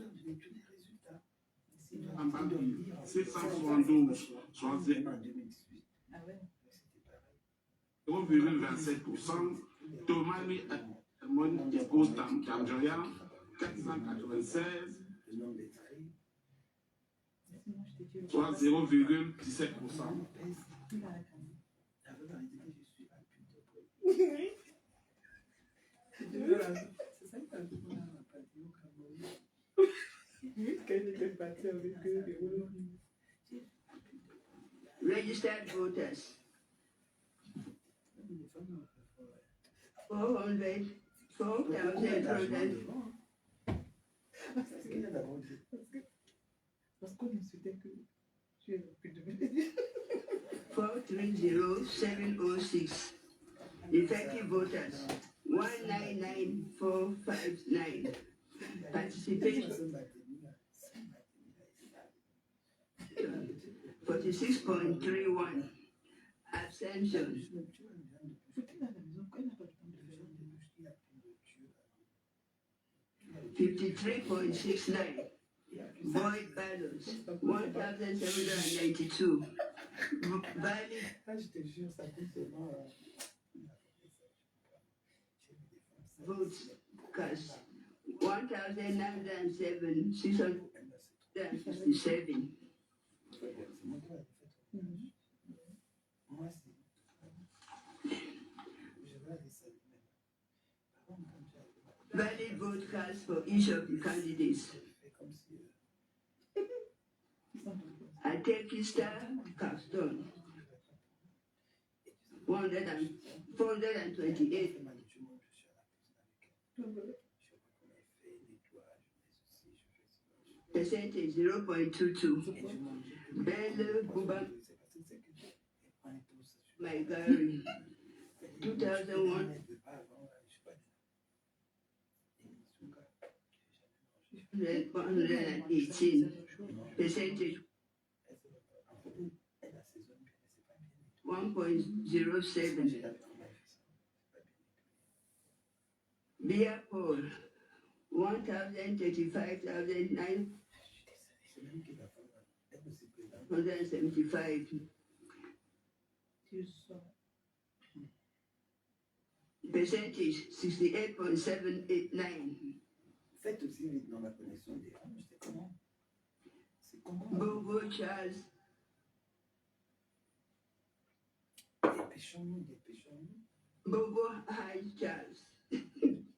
Ambambi, 772, soit 0,27%. Tomani Mon dépose Tanjaya, 496, soit 0,17%. Registered voters 4,000. Parce qu'on insultait que tu es plus de 430,706. Effective voters 199,459. Participation 46.31. Abstention 53.69. Void ballots 1,792. Valid votes cast 1,907,667. Valid vote cast for each of the candidates. Atekista Capstone 428. Percentage 0.22. Belle Buba Maigari 2001. $118. Percentage 1.07. Beer Paul 1,035,975. Percentage 68.789. Faites aussi vite dans la connexion des rangs. C'est comment? C'est comment? Bobo Charles. Dépêchons-nous. Bobo High Charles.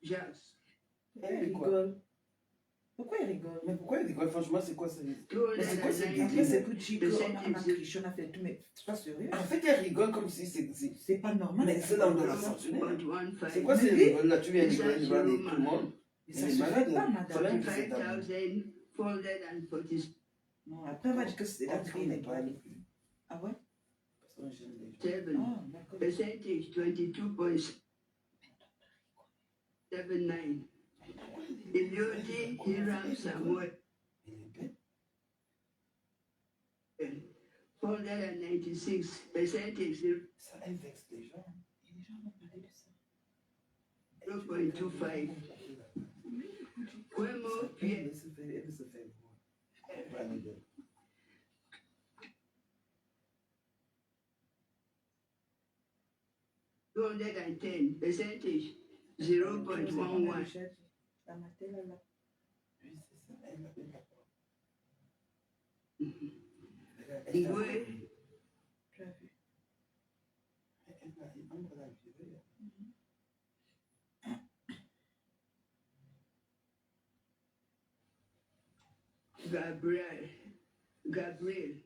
Charles. Elle rigole. Pourquoi il rigole? Mais pourquoi il rigole? Franchement, c'est quoi ça? C'est quoi c'est après, c'est pour dire qu'on a triché, on a fait tout, mais c'est pas sérieux. En fait, elle rigole comme si c'est pas normal. Mais c'est dans de la sanctionner. C'est quoi ces rigoles là? Tu viens rigoler devant tout le monde. Ça se fait pas, madame. 45,440. Non, après, on va dire que c'est la grille n'est pas allée. Ah ouais? 7. Percentage 22.79. Eliodi Hiram Samuel 496. Percentage ça, elle vexe les gens. Les gens vont parler de ça. 0.25. Wemo Pierre. Elle se fait. 210. Percentage 0.11. La matinée là. Oui, c'est ça. Elle m'appelle d'accord. Igwe. Tu as vu? Gabriel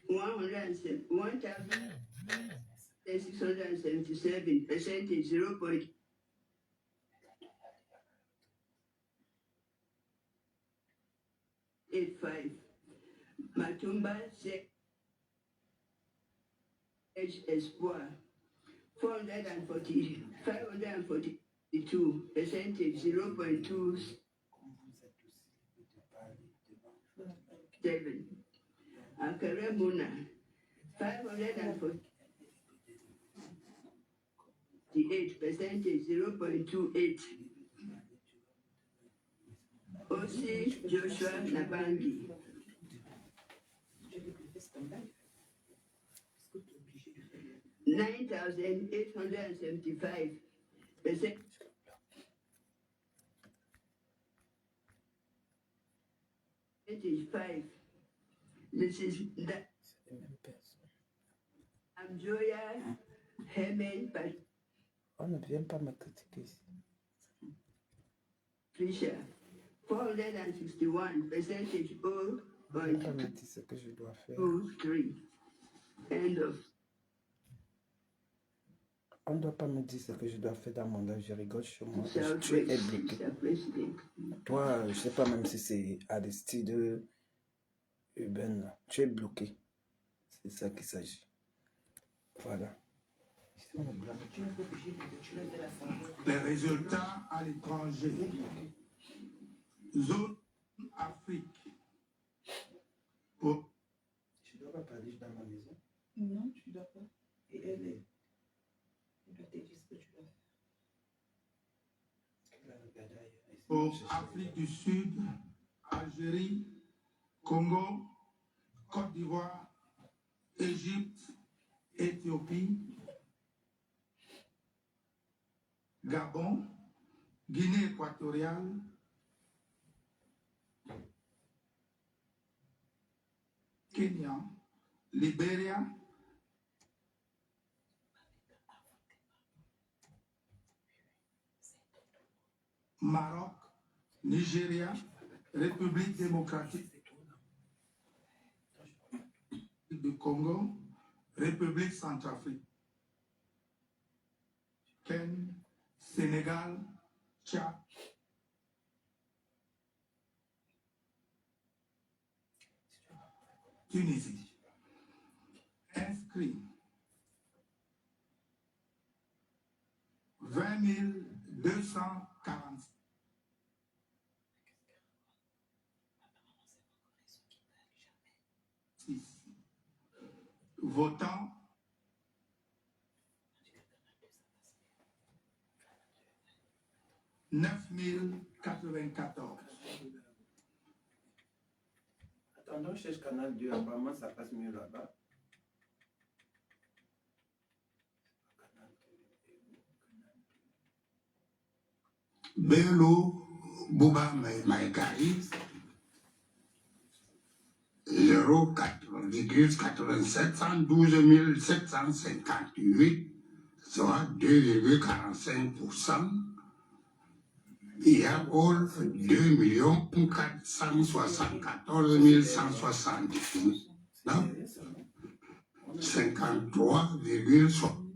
1,677. Percentage 0.85. Matumba Espoir 542 percentage 0.27. Akaremuna 548 percentage 0.28. Osi Joshua Nabangi 9,875 percentage 5. This is that. Amjoya Herman On ne vient pas me critiquer ici. Fisher 461 percentage 0.23. Ce que je dois faire. End of. On ne doit pas me dire ce que je dois faire dans mon âge. Je rigole sur moi. Tu es bloqué. Toi, je ne sais pas même si c'est Aristide Urbain. Tu es bloqué. C'est ça qu'il s'agit. Voilà. Les résultats à l'étranger. Zone Afrique. Oh. Je ne dois pas parler dans ma maison. Non, tu ne dois pas. Et elle est. Il doit te dire ce que tu dois faire. Pour Afrique du Sud, Algérie, Congo, Côte d'Ivoire, Égypte, Éthiopie, Gabon, Guinée équatoriale, Kenya, Libéria, Maroc, Nigeria, République démocratique du Congo, République centrafricaine, Sénégal, Tchad, Tunisie. Inscrit 20 246. Votants 9094. Attendons, je cherche Canal 2, apparemment ça passe mieux là-bas. Bello Bouba Maïgaï 0,8712 758, soit 2,45%. Iabol 2 474 170. 53,60.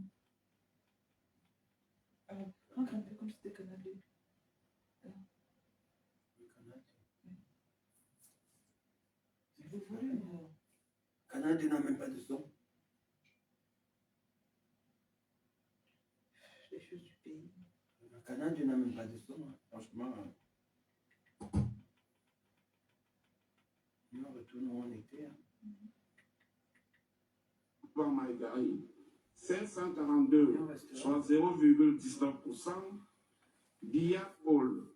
Canal 2 n'a même pas de son. Les choses du pays. Canal 2 n'a même pas de son, hein. Franchement. Nous retournons où on était. Hein. 542, soit 0,19%. Diapol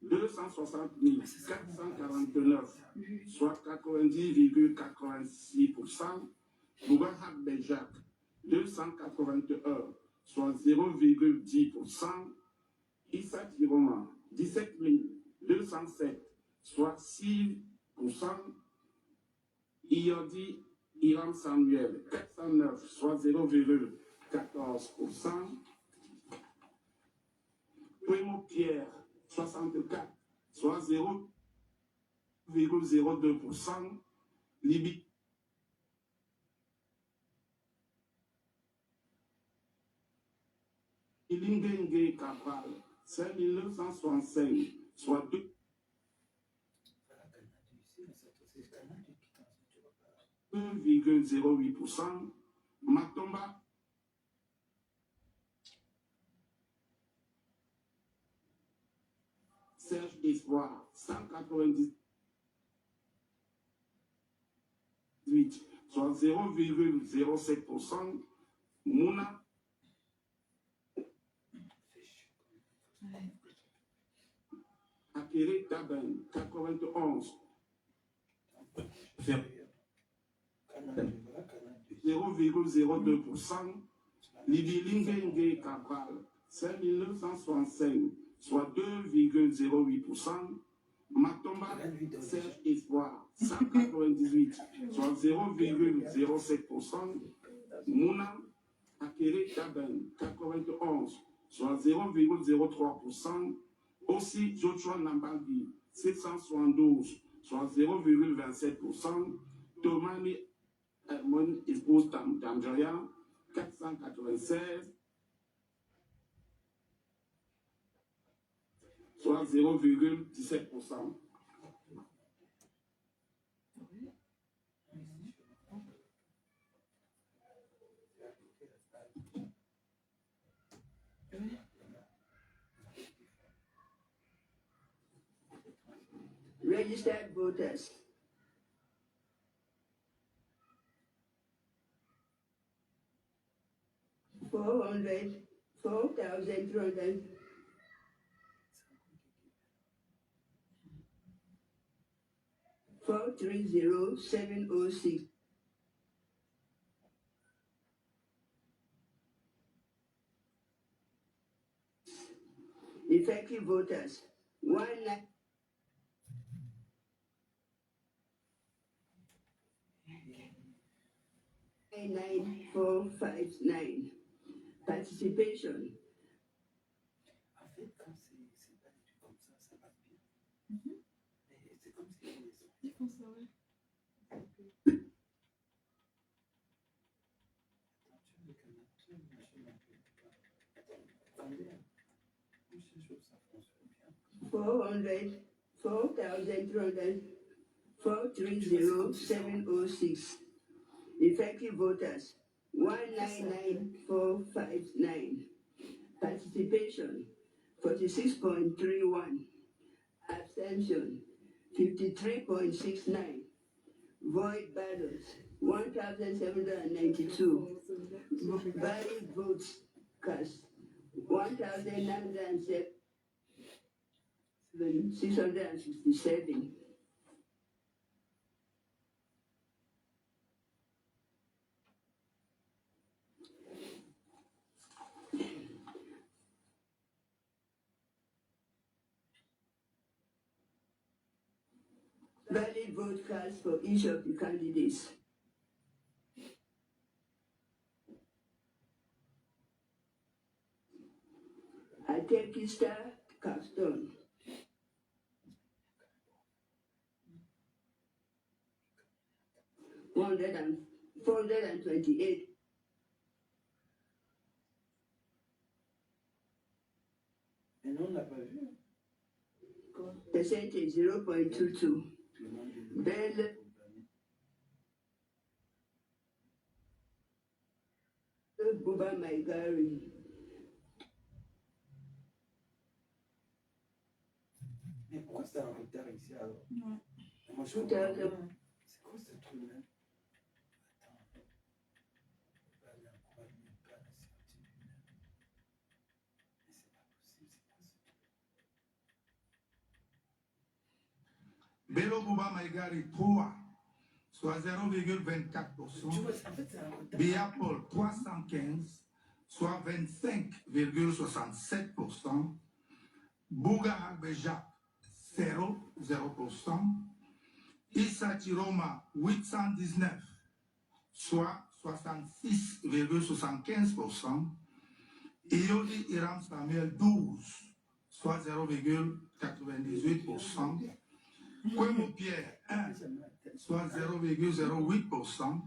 260 449, soit 90,86%. Bougahak Benjak 281, soit 0,10%. Issa Tiroma 17 207, soit 6%. Iodi Iram Samuel 409, soit 0,14%. Primo Pierre 64, soit 0,02%. Libi Ilingenge Cabral 5965, soit 2,08%. Matomba Espoir, 198, soit 0,07%. Mouna, Akere Taben, 91, 0,02%. Libilingue Cabral, 5965, soit 2,08%. Matomba, Serge Espoir, 198, soit 0,07%. Mouna, Akere Taben, 91, soit 0,03%. Aussi, Joshua Nambaldi, 772, soit 0,27%. Tomani Hermon Espouse Tamjaya, 496, soit 0,17%. Registered voters. $4,300. 430,706. Effective voters, 1,99459. Participation. En fait, quand c'est pas du tout comme ça passe bien. Mais c'est comme si ils font ça, ouais. $430,706. Effective voters, 1,99459. Participation, 46.31. Abstention, 53.69. Void ballots, 1,792. Valid votes cast, 1,907,667. Valid vote cast for each of the candidates. Atekista Caston. 428. Mais non, on n'a pas vu. Percentage 0.22. Belle Bouba Maigari. Mais pourquoi c'est un retard ici alors? Ouais. Moi, je comprends rien. C'est quoi ce truc-là? Bello Bouba Maigari 3, soit 0,24%. Biapol 315, soit 25,67%. Bouga Agbeja 0%. Issa Chiroma 819, soit 66,75%. Iodi Iram Samuel 12, soit 0,98%. Kwemo Pierre 1, soit 0,08%.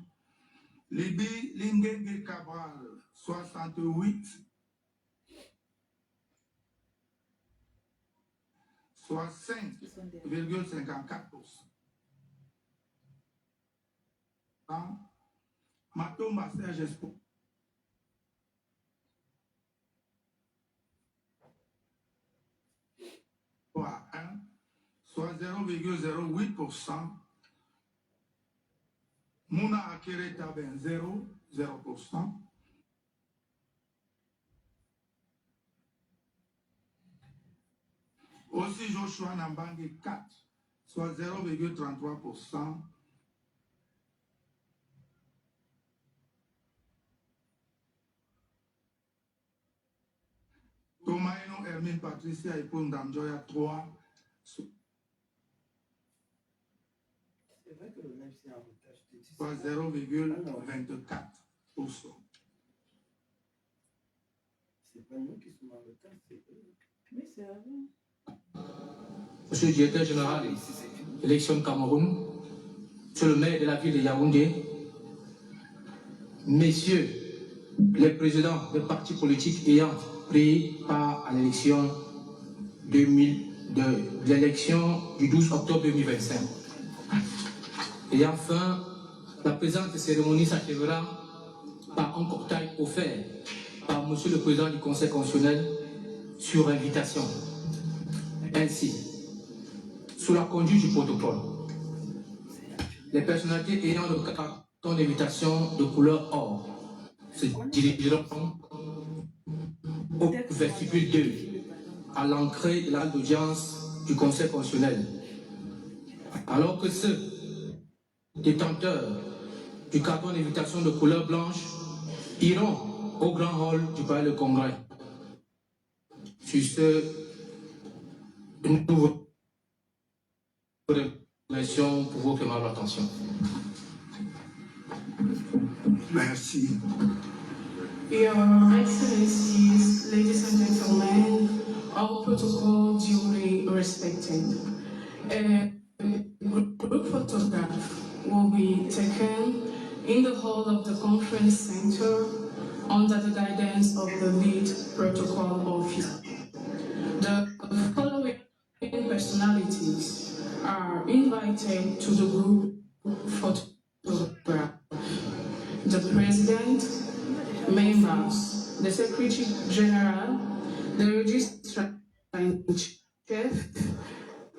Libi Lingenge Cabral 68, soit 5,54%. Matomba Serge Espoir 1, soit 0,08%. Mouna Akere Taben 0%. Aussi Joshua Nambangi 4, soit 0,33%. Tomaino Hermine Patricia et Pondamjoya 3. C'est vrai que même si un retard, je te dis. Soit 0,24%. C'est pas nous qui sommes en retard, c'est eux. Oui, c'est avant. Monsieur le directeur général, élection de Cameroun, monsieur le maire de la ville de Yaoundé, messieurs les présidents des partis politiques ayant pris part à l'élection de l'élection du 12 octobre 2025. Et enfin, la présente cérémonie s'achèvera par un cocktail offert par monsieur le président du Conseil constitutionnel sur invitation. Ainsi, sous la conduite du protocole, les personnalités ayant le carton d'invitation de couleur or se dirigeront au vestibule 2, à l'entrée de la salle d'audience du Conseil constitutionnel, alors que ceux détenteurs du carton d'invitation de couleur blanche iront au grand hall du palais de congrès. Sur ce, une nouvelle réflexion pour votre aimable attention. Merci. Your Excellencies, ladies and gentlemen, all protocol duly respected. A group photograph will be taken in the hall of the conference center under the guidance of the lead protocol officer. The following personalities are invited to the group photograph: the President, members, the Secretary General, the Registrar in Chief,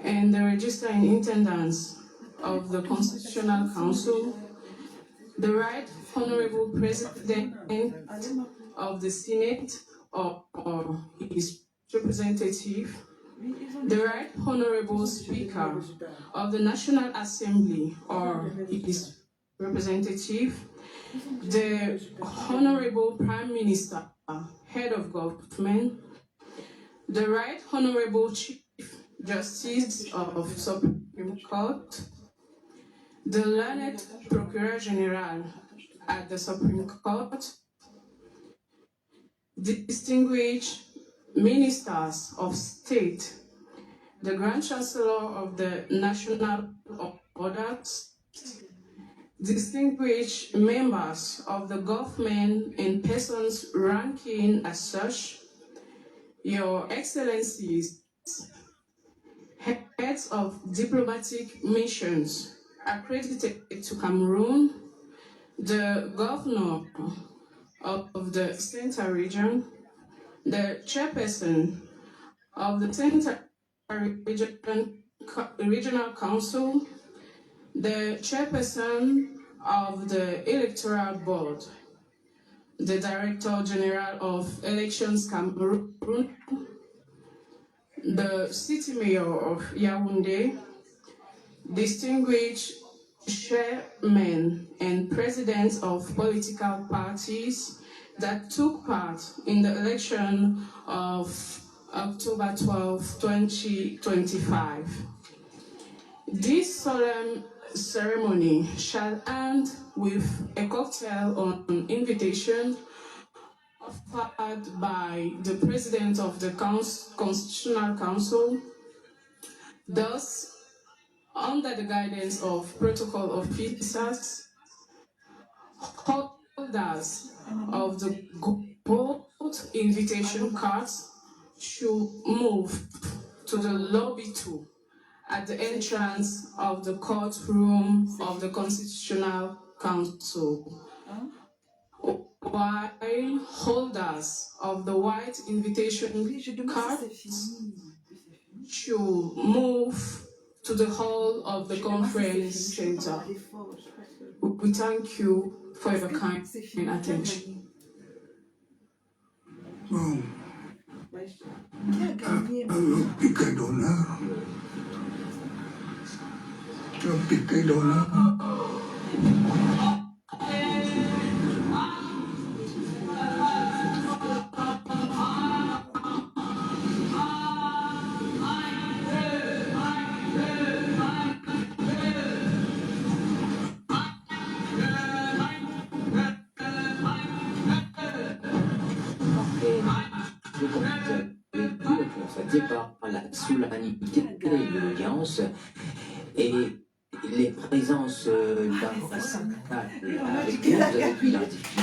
and the Registrar in Intendance of the Constitutional Council, the Right Honorable President of the Senate or his representative, the Right Honorable Speaker of the National Assembly or his representative, the Honorable Prime Minister, Head of Government, the Right Honorable Chief Justice of Supreme Court, the learned Procureur General at the Supreme Court, distinguished Ministers of State, the Grand Chancellor of the National Orders, distinguished members of the government and persons ranking as such, Your Excellencies, heads of diplomatic missions accredited to Cameroon, the Governor of the Central Region, the Chairperson of the Central Regional Council, the Chairperson of the Electoral Board, the Director General of Elections Cameroon, the City Mayor of Yaoundé, distinguished chairmen and presidents of political parties that took part in the election of October 12, 2025. This solemn ceremony shall end with a cocktail on invitation offered by the President of the Constitutional Council. Thus, under the guidance of protocol officers, holders of the gold invitation cards should move to the lobby 2 at the entrance of the courtroom of the Constitutional Council, while holders of the white invitation cards should move to the hall of the conference center. We thank you for your kind attention. Bon. Le piquet d'honneur. Le piquet d'honneur. Par la solennité de l'audience et les présences d'ambassadeurs avec qui vous avez pu identifier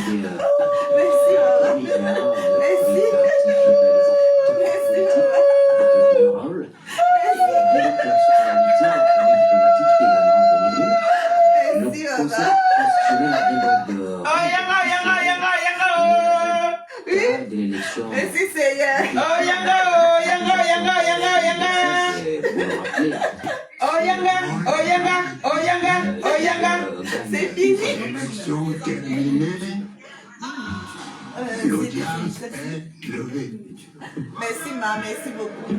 C'est fini. L'élection terminée. L'audience est levée. Merci, ma, merci beaucoup.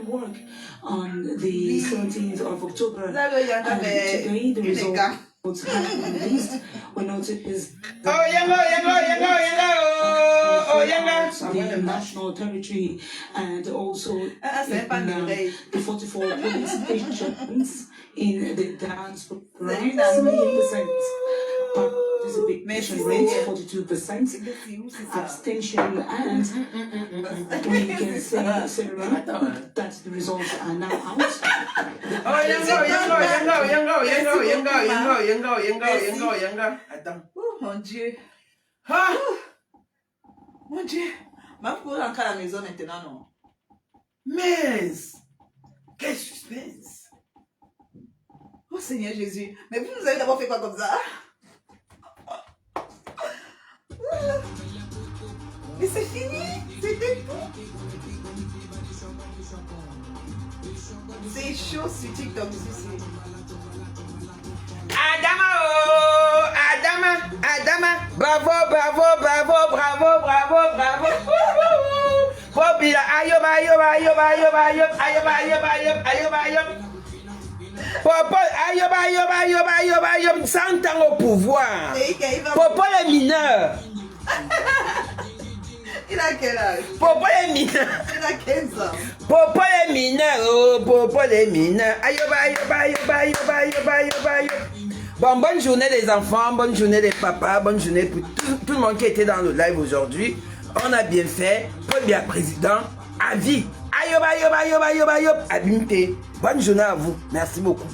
Work on the 17th of October. Today, the results have been released. We noted is the national territory and also the 44 police stations in the dance around 70%. Participation rate 42%, abstention, and we can say, Sarah, that the results are now out. Oh mon Dieu. Ah! Mon Dieu. Ma pour rentrer à la maison maintenant, non? Mais quel suspense! Oh Seigneur Jésus. Mais vous nous avez d'abord fait quoi comme ça? Mais c'est fini, c'était tout. C'est chaud sur TikTok, ici. Adama, bravo. Popila, ayob, 100 ans au pouvoir. Popo les mineurs. Il a quel âge? Popo les mineurs. Il a 15 ans. Popo les mineurs, oh, Popo les mineurs. Ayob. Bon, bonne journée les enfants, bonne journée les papas, bonne journée pour tout le monde qui était dans le live aujourd'hui. On a bien fait. Paul Biya président, à vie. Ayob, Abimte. Bonne journée à vous. Merci beaucoup.